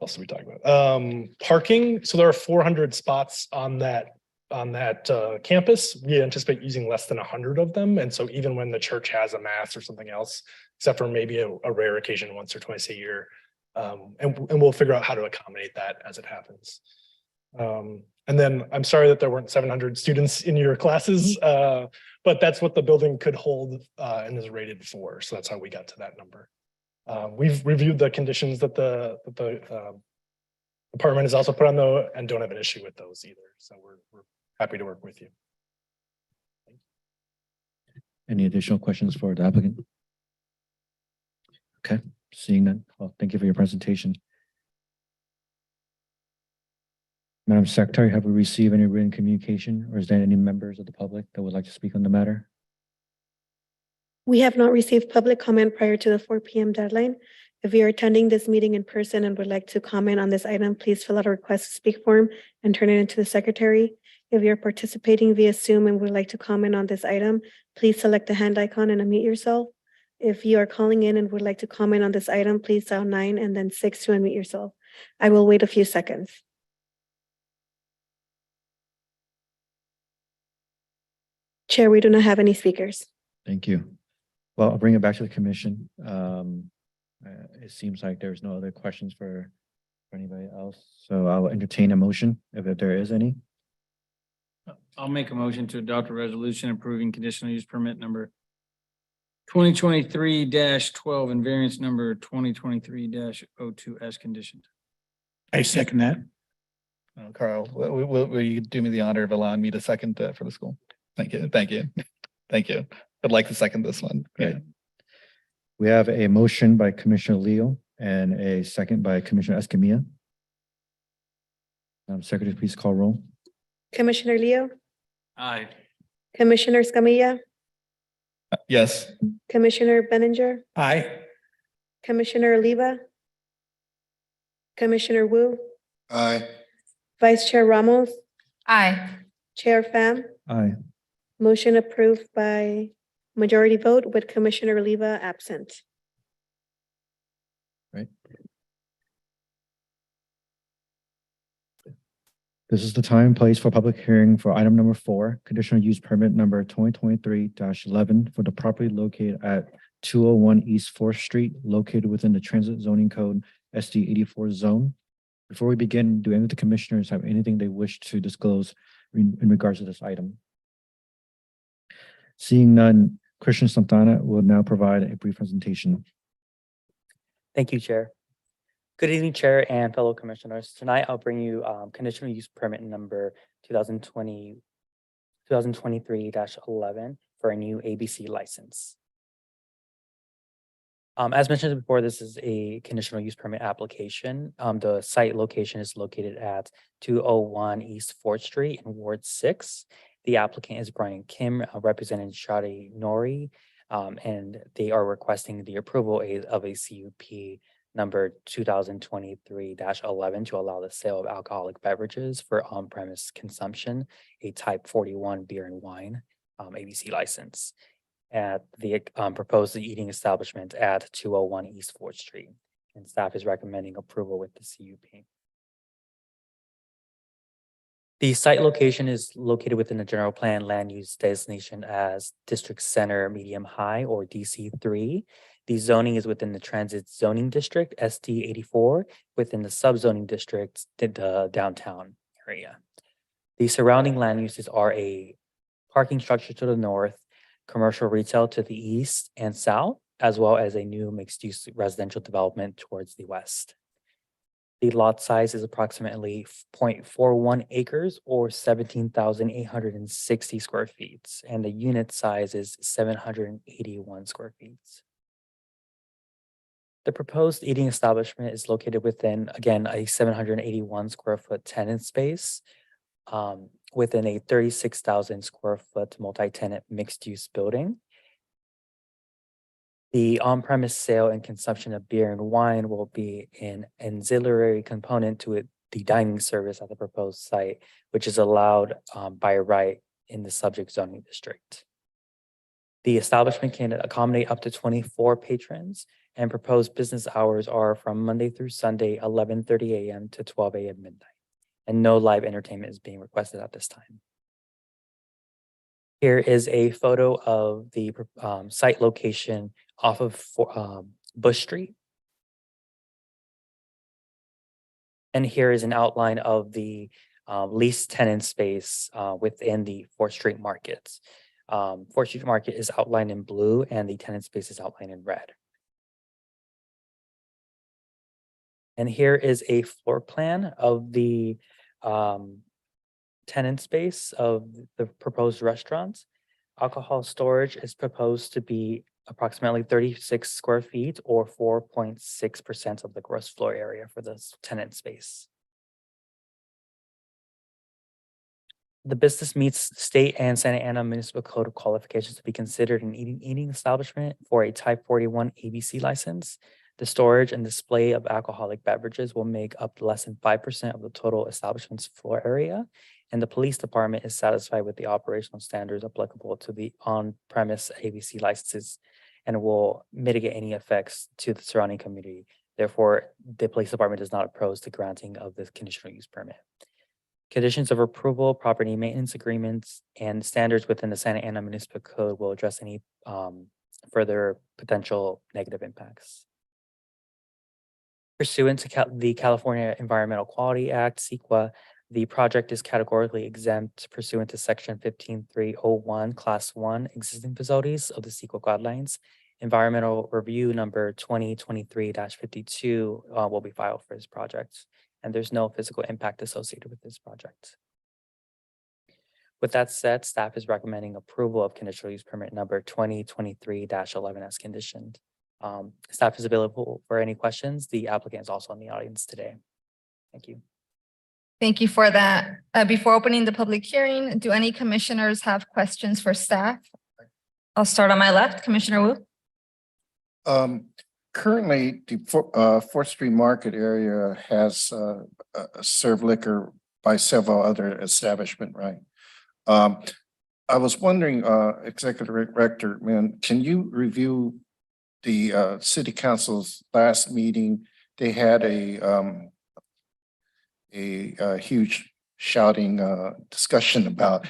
else are we talking about? Parking. So there are 400 spots on that campus. We anticipate using less than 100 of them. And so even when the church has a mass or something else, except for maybe a rare occasion once or twice a year, and we'll figure out how to accommodate that as it happens. And then I'm sorry that there weren't 700 students in your classes, but that's what the building could hold and is rated for. So that's how we got to that number. We've reviewed the conditions that the department has also put on though, and don't have an issue with those either. So we're happy to work with you. Any additional questions for the applicant? Okay, seeing that, well, thank you for your presentation. Madam Secretary, have we received any written communication or is there any members of the public that would like to speak on the matter? We have not received public comment prior to the 4 p.m. deadline. If you are attending this meeting in person and would like to comment on this item, please fill out a request to speak form and turn it into the secretary. If you're participating via Zoom and would like to comment on this item, please select the hand icon and unmute yourself. If you are calling in and would like to comment on this item, please dial 9 and then 6 to unmute yourself. I will wait a few seconds. Chair, we do not have any speakers. Thank you. Well, I'll bring it back to the commission. It seems like there's no other questions for anybody else. So I'll entertain a motion if there is any. I'll make a motion to adopt a resolution approving conditional use permit number 2023-12 and variance number 2023-02 as conditioned. I second that. Carl, will you do me the honor of allowing me to second for the school? Thank you. Thank you. Thank you. I'd like to second this one. Great. We have a motion by Commissioner Leo and a second by Commissioner Escamilla. Secretary, please call roll. Commissioner Leo, Aye. Commissioner Escamilla, Yes. Commissioner Benninger, Aye. Commissioner Oliva, Commissioner Wu, Aye. Vice Chair Ramos, Aye. Chair Pham. Aye. Motion approved by majority vote with Commissioner Oliva absent. Right. This is the time and place for public hearing for item number 4, conditional use permit number 2023-11 for the property located at 201 East 4th Street, located within the Transit Zoning Code SD 84 zone. Before we begin, do any of the commissioners have anything they wish to disclose in regards to this item? Seeing none, Christian Santana will now provide a brief presentation. Thank you, Chair. Good evening, Chair and fellow commissioners. Tonight, I'll bring you conditional use permit number 2023-11 for a new ABC license. As mentioned before, this is a conditional use permit application. The site location is located at 201 East 4th Street in Ward 6. The applicant is Brian Kim, representing Shadi Nori, and they are requesting the approval of a CUP number 2023-11 to allow the sale of alcoholic beverages for on-premise consumption, a type 41 beer and wine ABC license at the proposed eating establishment at 201 East 4th Street. And staff is recommending approval with the CUP. The site location is located within the general plan land use designation as District Center Medium High, or DC3. The zoning is within the Transit Zoning District, SD 84, within the subzoning district, the downtown area. The surrounding land uses are a parking structure to the north, commercial retail to the east and south, as well as a new mixed-use residential development towards the west. The lot size is approximately 0.41 acres or 17,860 square feet, and the unit size is 781 square feet. The proposed eating establishment is located within, again, a 781 square foot tenant space within a 36,000 square foot multi-tenant mixed-use building. The on-premise sale and consumption of beer and wine will be an ancillary component to the dining service at the proposed site, which is allowed by right in the subject zoning district. The establishment can accommodate up to 24 patrons, and proposed business hours are from Monday through Sunday, 11:30 a.m. to 12 a.m. midnight. And no live entertainment is being requested at this time. Here is a photo of the site location off of Bush Street. And here is an outline of the leased tenant space within the 4th Street Market. 4th Street Market is outlined in blue and the tenant space is outlined in red. And here is a floor plan of the tenant space of the proposed restaurant. Alcohol storage is proposed to be approximately 36 square feet or 4.6% of the gross floor area for this tenant space. The business meets state and Santa Ana Municipal Code qualifications to be considered an eating establishment for a type 41 ABC license. The storage and display of alcoholic beverages will make up less than 5% of the total establishment's floor area, and the police department is satisfied with the operational standards applicable to the on-premise ABC licenses and will mitigate any effects to the surrounding community. Therefore, the police department does not oppose the granting of this conditional use permit. Conditions of approval, property maintenance agreements, and standards within the Santa Ana Municipal Code will address any further potential negative impacts. Pursuant to the California Environmental Quality Act, CEQA, the project is categorically exempt pursuant to Section 15301, Class 1, existing facilities of the CEQA guidelines. Environmental review number 2023-52 will be filed for this project, and there's no physical impact associated with this project. With that said, staff is recommending approval of conditional use permit number 2023-11 as conditioned. Staff is available for any questions. The applicant is also in the audience today. Thank you. Thank you for that. Before opening the public hearing, do any commissioners have questions for staff? I'll start on my left, Commissioner Wu. Currently, the 4th Street Market area has served liquor by several other establishments, right? I was wondering, Executive Director, can you review the City Council's last meeting? They had a huge shouting discussion about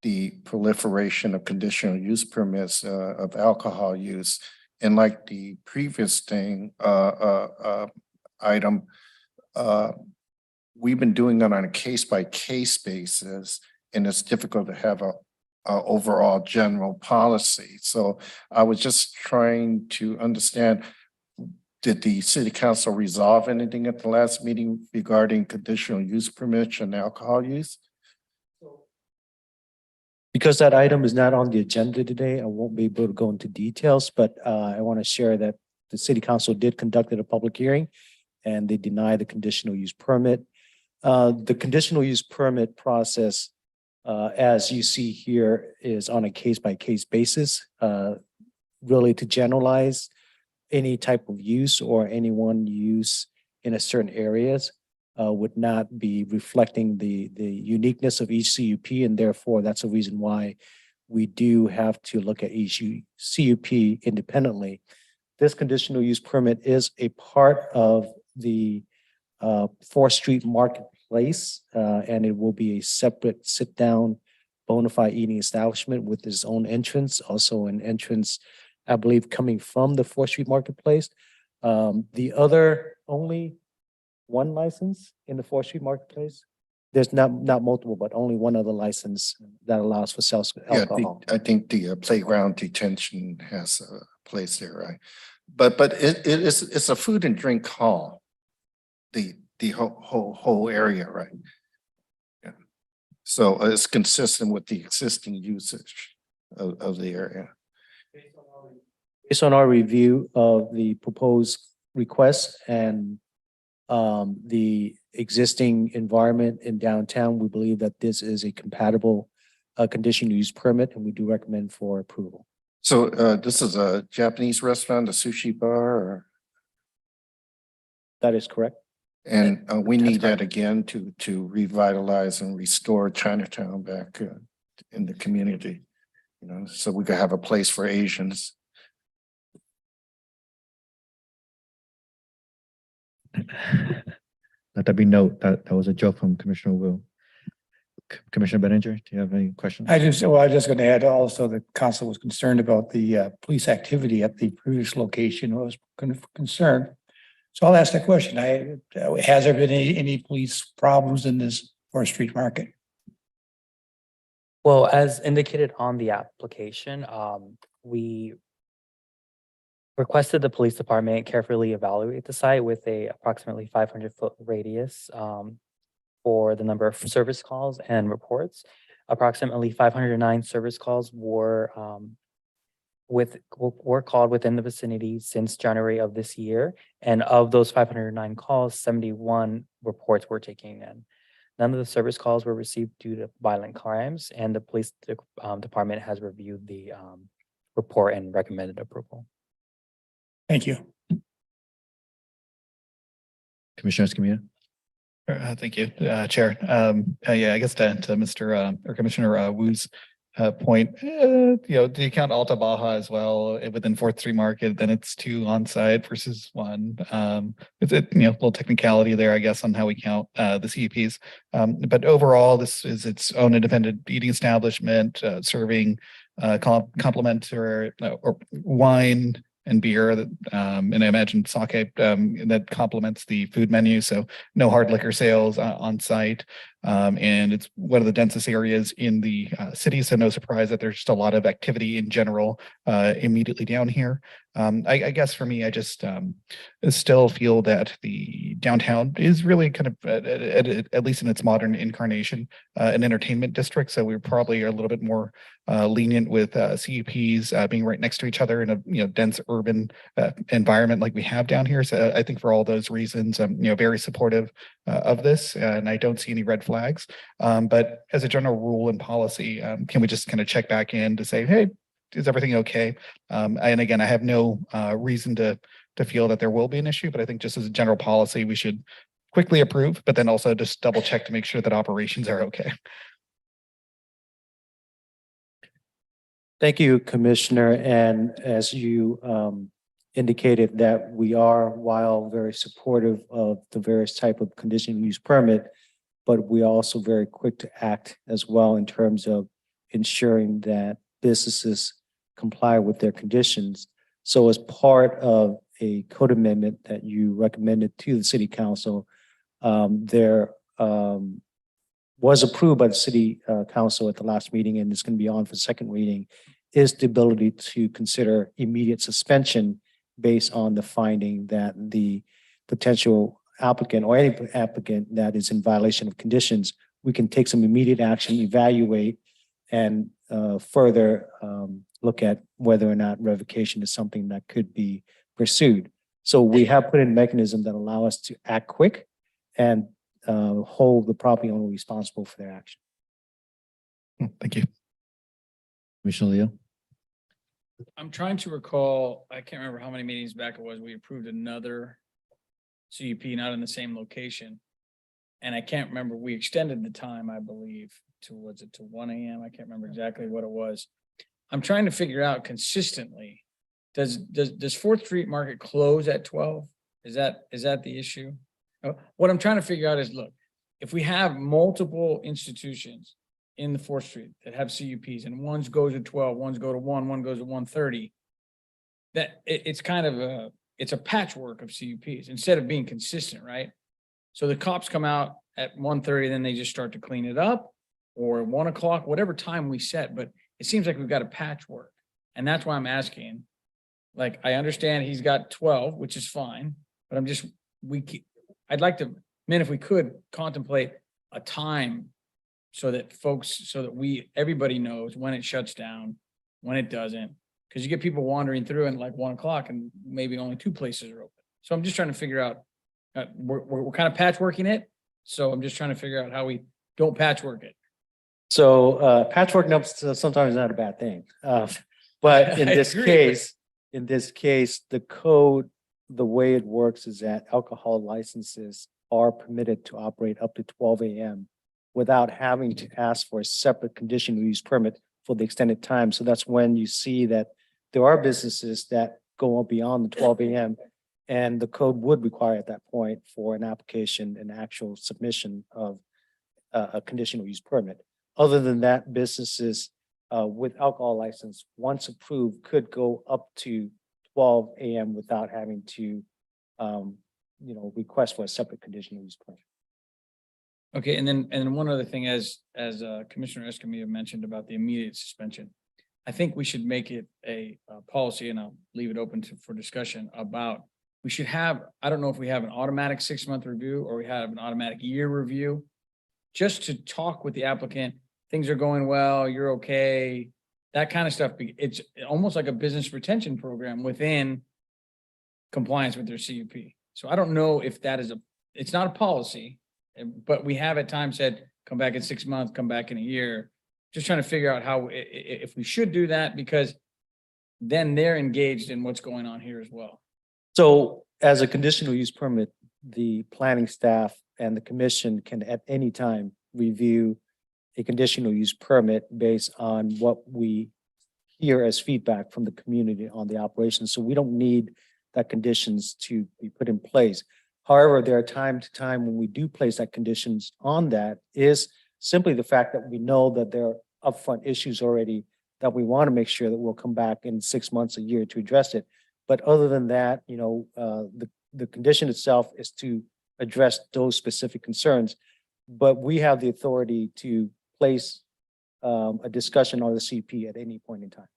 the proliferation of conditional use permits of alcohol use. And like the previous thing, item, we've been doing that on a case-by-case basis, and it's difficult to have a overall general policy. So I was just trying to understand, did the city council resolve anything at the last meeting regarding conditional use permits and alcohol use? Because that item is not on the agenda today, I won't be able to go into details, but I want to share that the city council did conduct a public hearing and they denied the conditional use permit. The conditional use permit process, as you see here, is on a case-by-case basis, really to generalize any type of use or any one use in a certain areas would not be reflecting the uniqueness of each CUP, and therefore that's a reason why we do have to look at each CUP independently. This conditional use permit is a part of the 4th Street Marketplace, and it will be a separate sit-down bona fide eating establishment with its own entrance, also an entrance, I believe, coming from the 4th Street Marketplace. The other only one license in the 4th Street Marketplace. There's not multiple, but only one other license that allows for sales of Yeah, alcohol. I think the playground detention has a place there, right? But it's a food and drink hall, the whole area, right? Yeah. So it's consistent with the existing usage of the area. Based on our review of the proposed request and the existing environment in downtown, we believe that this is a compatible conditional use permit, and we do recommend for approval. So this is a Japanese restaurant, a sushi bar, or? That is correct. And we need that again to revitalize and restore Chinatown back in the community, you know, so we could have a place for Asians. Let that be note that was a joke from Commissioner Wu. Commissioner Benninger, do you have any questions? I was just going to add also the council was concerned about the police activity at the previous location. I was concerned. So I'll ask that question. Has there been any police problems in this 4th Street Market? Well, as indicated on the application, we requested the police department carefully evaluate the site with a approximately 500-foot radius for the number of service calls and reports. Approximately 509 service calls were called within the vicinity since January of this year. And of those 509 calls, 71 reports were taken in. None of the service calls were received due to violent crimes, and the police department has reviewed the report and recommended approval. Thank you. Commissioner Escamilla. Thank you, Chair. Yeah, I guess to Mr. or Commissioner Wu's point, you know, do you count Alta Baja as well within 4th Street Market? Then it's 2 on site versus 1. It's a little technicality there, I guess, on how we count the CUPs. But overall, this is its own independent eating establishment, serving complimentary or wine and beer that and I imagine sake that complements the food menu. So no hard liquor sales on site. And it's one of the densest areas in the city. So no surprise that there's just a lot of activity in general immediately down here. I guess for me, I just still feel that the downtown is really kind of, at least in its modern incarnation, an entertainment district. So we're probably a little bit more lenient with CUPs being right next to each other in a dense urban environment like we have down here. So I think for all those reasons, I'm very supportive of this, and I don't see any red flags. But as a general rule and policy, can we just kind of check back in to say, hey, is everything okay? And again, I have no reason to feel that there will be an issue, but I think just as a general policy, we should quickly approve, but then also just double check to make sure that operations are okay. Thank you, Commissioner. And as you indicated that we are, while very supportive of the various type of conditional use permit, but we are also very quick to act as well in terms of ensuring that businesses comply with their conditions. So as part of a code amendment that you recommended to the city council, there was approved by the city council at the last meeting, and it's going to be on for second reading, is the ability to consider immediate suspension based on the finding that the potential applicant or any applicant that is in violation of conditions, we can take some immediate action, evaluate, and further look at whether or not revocation is something that could be pursued. So we have put in mechanisms that allow us to act quick and hold the property owner responsible for their action. Thank you. Commissioner Leo? I'm trying to recall, I can't remember how many meetings back it was, we approved another CUP, not in the same location. And I can't remember, we extended the time, I believe, to, was it to 1 AM? I can't remember exactly what it was. I'm trying to figure out consistently, does 4th Street Market close at 12? Is that the issue? What I'm trying to figure out is, look, if we have multiple institutions in the 4th Street that have CUPs and one's goes to 12, one's go to 1, one goes to 1:30, that it's kind of it's a patchwork of CUPs instead of being consistent, right? So the cops come out at 1:30, then they just start to clean it up, or 1 o'clock, whatever time we set, but it seems like we've got a patchwork. And that's why I'm asking, like, I understand he's got 12, which is fine, but I'd like to, if we could contemplate a time so that everybody knows when it shuts down, when it doesn't, because you get people wandering through and like 1 o'clock and maybe only 2 places are open. So I'm just trying to figure out, we're kind of patchworking it. So I'm just trying to figure out how we don't patchwork it. So patchwork sometimes not a bad thing. But in this case, the code, the way it works is that alcohol licenses are permitted to operate up to 12 AM without having to ask for a separate conditional use permit for the extended time. So that's when you see that there are businesses that go beyond the 12 AM, and the code would require at that point for an application, an actual submission of a conditional use permit. Other than that, businesses with alcohol license, once approved, could go up to 12 AM without having to, request for a separate conditional use permit. Okay, and then one other thing, as Commissioner Escamilla mentioned about the immediate suspension, I think we should make it a policy, and I'll leave it open for discussion about, we should have, I don't know if we have an automatic 6-month review or we have an automatic year review, just to talk with the applicant, things are going well, you're okay, that kind of stuff. It's almost like a business retention program within compliance with their CUP. So I don't know if that is it's not a policy, but we have at times said, come back in 6 months, come back in a year. Just trying to figure out how, if we should do that, because then they're engaged in what's going on here as well. So as a conditional use permit, the planning staff and the commission can at any time review a conditional use permit based on what we hear as feedback from the community on the operation. So we don't need that conditions to be put in place. However, there are time to time when we do place that conditions on that is simply the fact that we know that there are upfront issues already that we want to make sure that we'll come back in 6 months, a year to address it. But other than that, the condition itself is to address those specific concerns. But we have the authority to place a discussion on the CP at any point in time.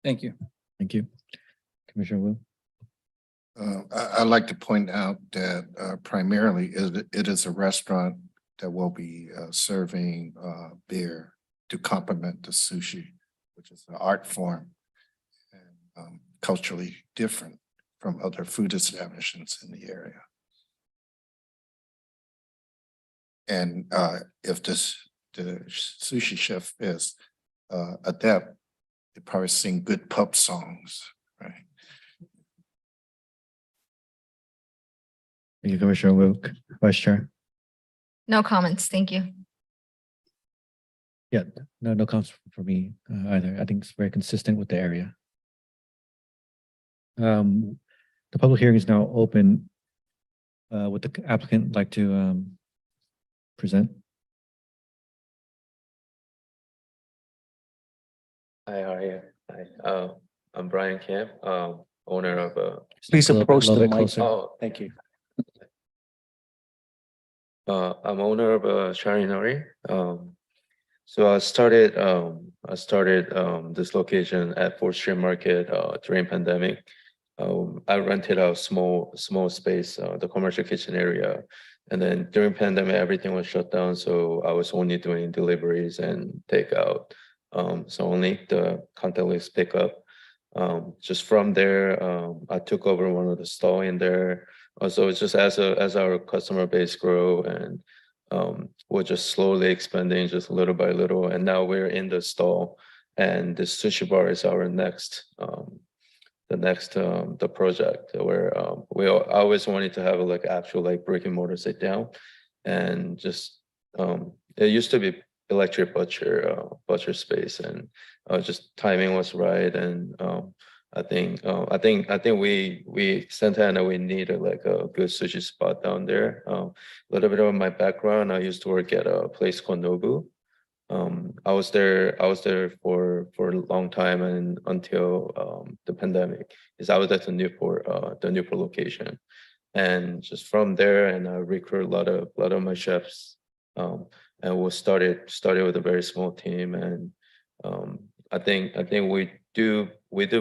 Thank you. Thank you. Commissioner Wu? I'd like to point out that primarily it is a restaurant that will be serving beer to complement the sushi, which is an art form and culturally different from other food establishments in the area. And if the sushi chef is adept, they probably sing good pub songs, right? Thank you, Commissioner Wu. Vice Chair? No comments. Thank you. Yeah, no comments for me either. I think it's very consistent with the area. The public hearing is now open. Would the applicant like to present? Hi, how are you? Hi, I'm Brian Camp, owner of Please A little bit- approach the little bit mic. closer. Oh, Thank you. I'm owner of Sharinori. So I started this location at 4th Street Market during pandemic. I rented out small space, the commercial kitchen area. And then during pandemic, everything was shut down. So I was only doing deliveries and takeout. So only the contactless pickup. Just from there, I took over one of the stall in there. So it's just as our customer base grow and we're just slowly expanding just little by little. And now we're in the stall, and the sushi bar is our next the project where I always wanted to have like actual like brick and mortar sit down, and just it used to be electric butcher space, and just timing was right. And I think we Santana, we needed like a good sushi spot down there. A little bit of my background, I used to work at a place called Nobu. I was there for a long time, and until the pandemic, is I was at the Newport location, and just from there, and I recruit a lot of my chefs, and we started with a very small team, and I think we do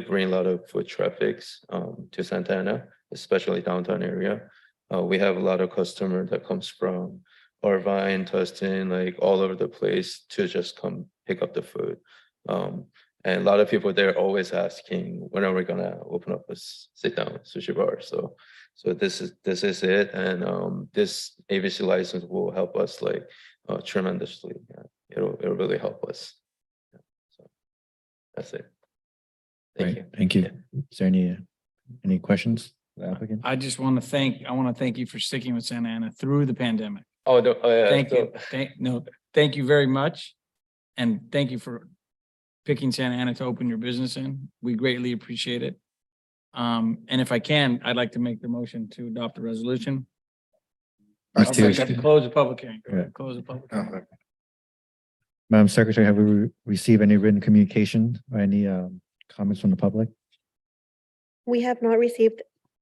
bring a lot of foot traffics to Santana, especially downtown area. We have a lot of customer that comes from Irvine, Tustin, like all over the place to just come pick up the food. And a lot of people there always asking, when are we gonna open up a sit down sushi bar? So this is it, and this ABC license will help us like tremendously. It'll really help us. So that's it. Thank you. Thank you. Is there any questions for the applicant? I just want to thank you for sticking with Santa Ana through the pandemic. Oh, no, yeah. Thank you. Thank you very much. And thank you for picking Santa Ana to open your business in. We greatly appreciate it. And if I can, I'd like to make the motion to adopt the resolution. Let's do Okay, it. Close the public hearing. Go Yeah. ahead, close the public hearing. Madam Secretary, have we received any written communication or any comments from the public? We have not received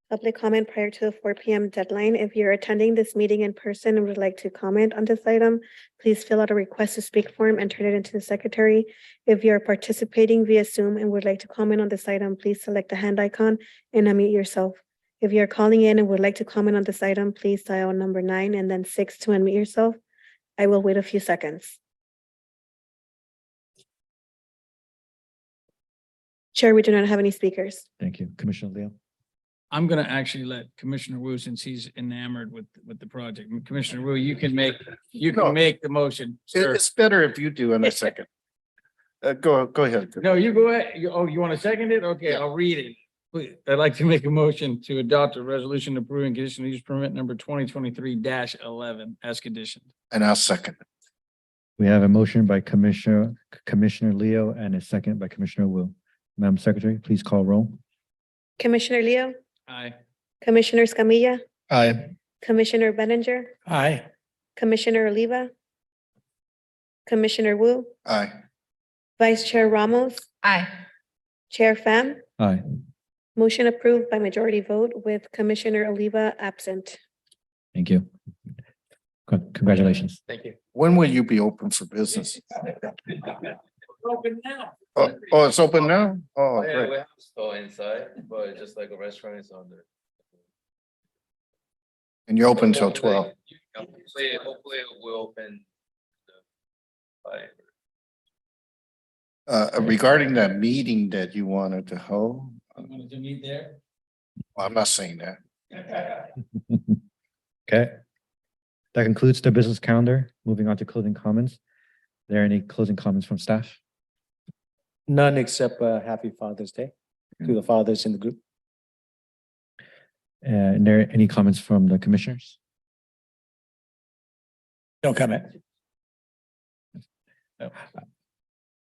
public comment prior to the 4 p.m. deadline. If you're attending this meeting in person and would like to comment on this item, please fill out a request to speak form and turn it into the secretary. If you're participating via Zoom and would like to comment on this item, please select the hand icon and unmute yourself. If you're calling in and would like to comment on this item, please dial number 9 and then 6 to unmute yourself. I will wait a few seconds. Chair, we do not have any speakers. Thank you. Commissioner Leo. I'm gonna actually let Commissioner Wu, since he's enamored with the project. Commissioner Wu, you can make the motion, sir. It's better if you do in a second. Go ahead. No, you go ahead. You want to second it? Okay, Yeah. I'll read it. Please, I'd like to make a motion to adopt a resolution approving conditional use permit number 2023-11 as conditioned. And I'll second. We have a motion by Commissioner Leo and a second by Commissioner Wu. Madam Secretary, please call roll. Commissioner Leo, Aye. Commissioner Escamilla, Aye. Commissioner Benninger, Aye. Commissioner Oliva, Commissioner Wu, Aye. Vice Chair Ramos, Aye. Chair Pham. Aye. Motion approved by majority vote with Commissioner Oliva absent. Thank you. Congratulations. Thank you. When will you be open for business? Open now. Oh, it's open now? Oh, Yeah, great. we have a store inside, but just like a restaurant is on there. And you're open till 12. Hopefully we'll open. By Regarding that meeting that you wanted to hold, You wanted to meet there? well, I'm not saying that. Okay. That concludes the business calendar. Moving on to closing comments. Are there any closing comments from staff? None except happy Father's Day to the fathers in the group. And there any comments from the commissioners? No comment.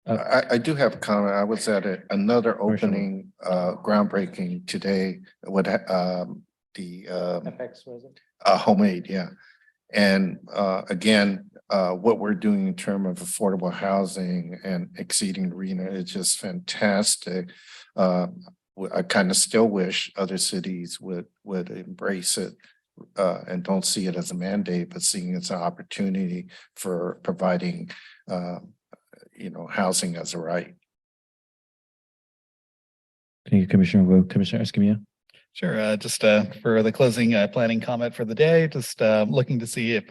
I do have a comment. I was at another opening, groundbreaking today with the FX was it? Homemade, yeah. And again, what we're doing in terms of affordable housing and exceeding RENA is just fantastic. I kind of still wish other cities would embrace it and don't see it as a mandate, but seeing it's an opportunity for providing housing as a right. Thank you, Commissioner Wu. Commissioner Escamilla. Sure. Just for the closing planning comment for the day, just looking to see if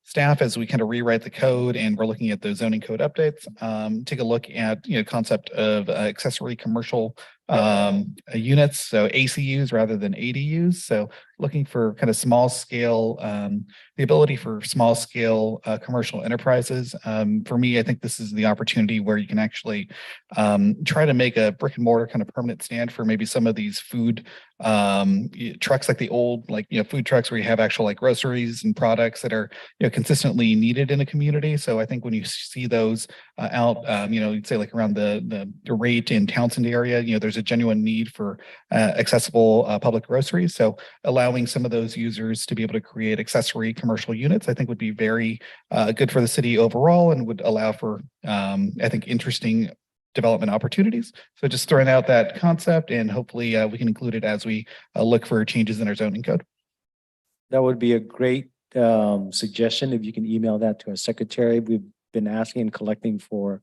staff, as we kind of rewrite the code and we're looking at those zoning code updates, take a look at concept of accessory commercial units, so ACUs rather than ADUs. So looking for kind of small scale, the ability for small scale commercial enterprises. For me, I think this is the opportunity where you can actually try to make a brick and mortar kind of permanent stand for maybe some of these food trucks, like the old food trucks where you have actual groceries and products that are consistently needed in a community. So I think when you see those out, you'd say like around the Rate in Townsend area, there's a genuine need for accessible public groceries. So allowing some of those users to be able to create accessory commercial units, I think would be very good for the city overall and would allow for, I think, interesting development opportunities. So just throwing out that concept, and hopefully we can include it as we look for changes in our zoning code. That would be a great suggestion. If you can email that to our secretary. We've been asking and collecting for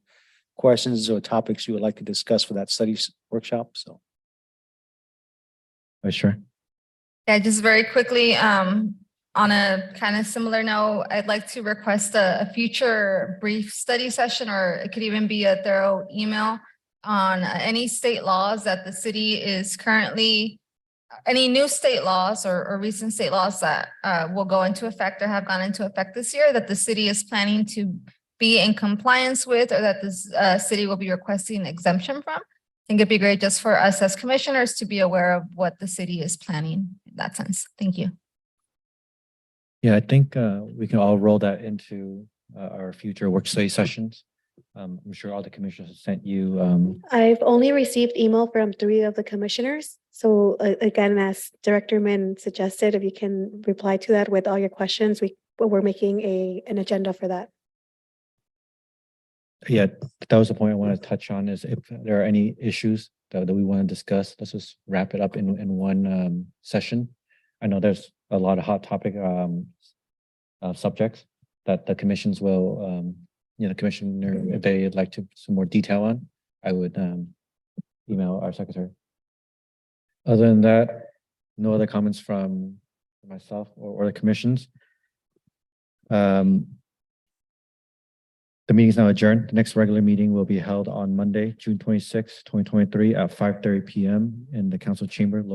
questions or topics you would like to discuss for that studies workshop. So. Sure. Yeah, just very quickly, on a kind of similar note, I'd like to request a future brief study session, or it could even be a thorough email on any state laws that the city is currently, any new state laws or recent state laws that will go into effect or have gone into effect this year that the city is planning to be in compliance with, or that this city will be requesting exemption from. I think it'd be great just for us as commissioners to be aware of what the city is planning in that sense. Thank you. Yeah, I think we can all roll that into our future work study sessions. I'm sure all the commissioners have sent you. I've only received email from 3 of the commissioners. So again, as Director Min suggested, if you can reply to that with all your questions, we're making an agenda for that. Yeah, that was the point I want to touch on, is if there are any issues that we want to discuss, let's just wrap it up in one session. I know there's a lot of hot topic subjects that the commissions will, commissioner, if they'd like to some more detail on, I would email our secretary. Other than that, no other comments from myself or the commissions. The meeting is now adjourned. The next regular meeting will be held on Monday, June 26, 2023 at 5:30 p.m. in the council chamber.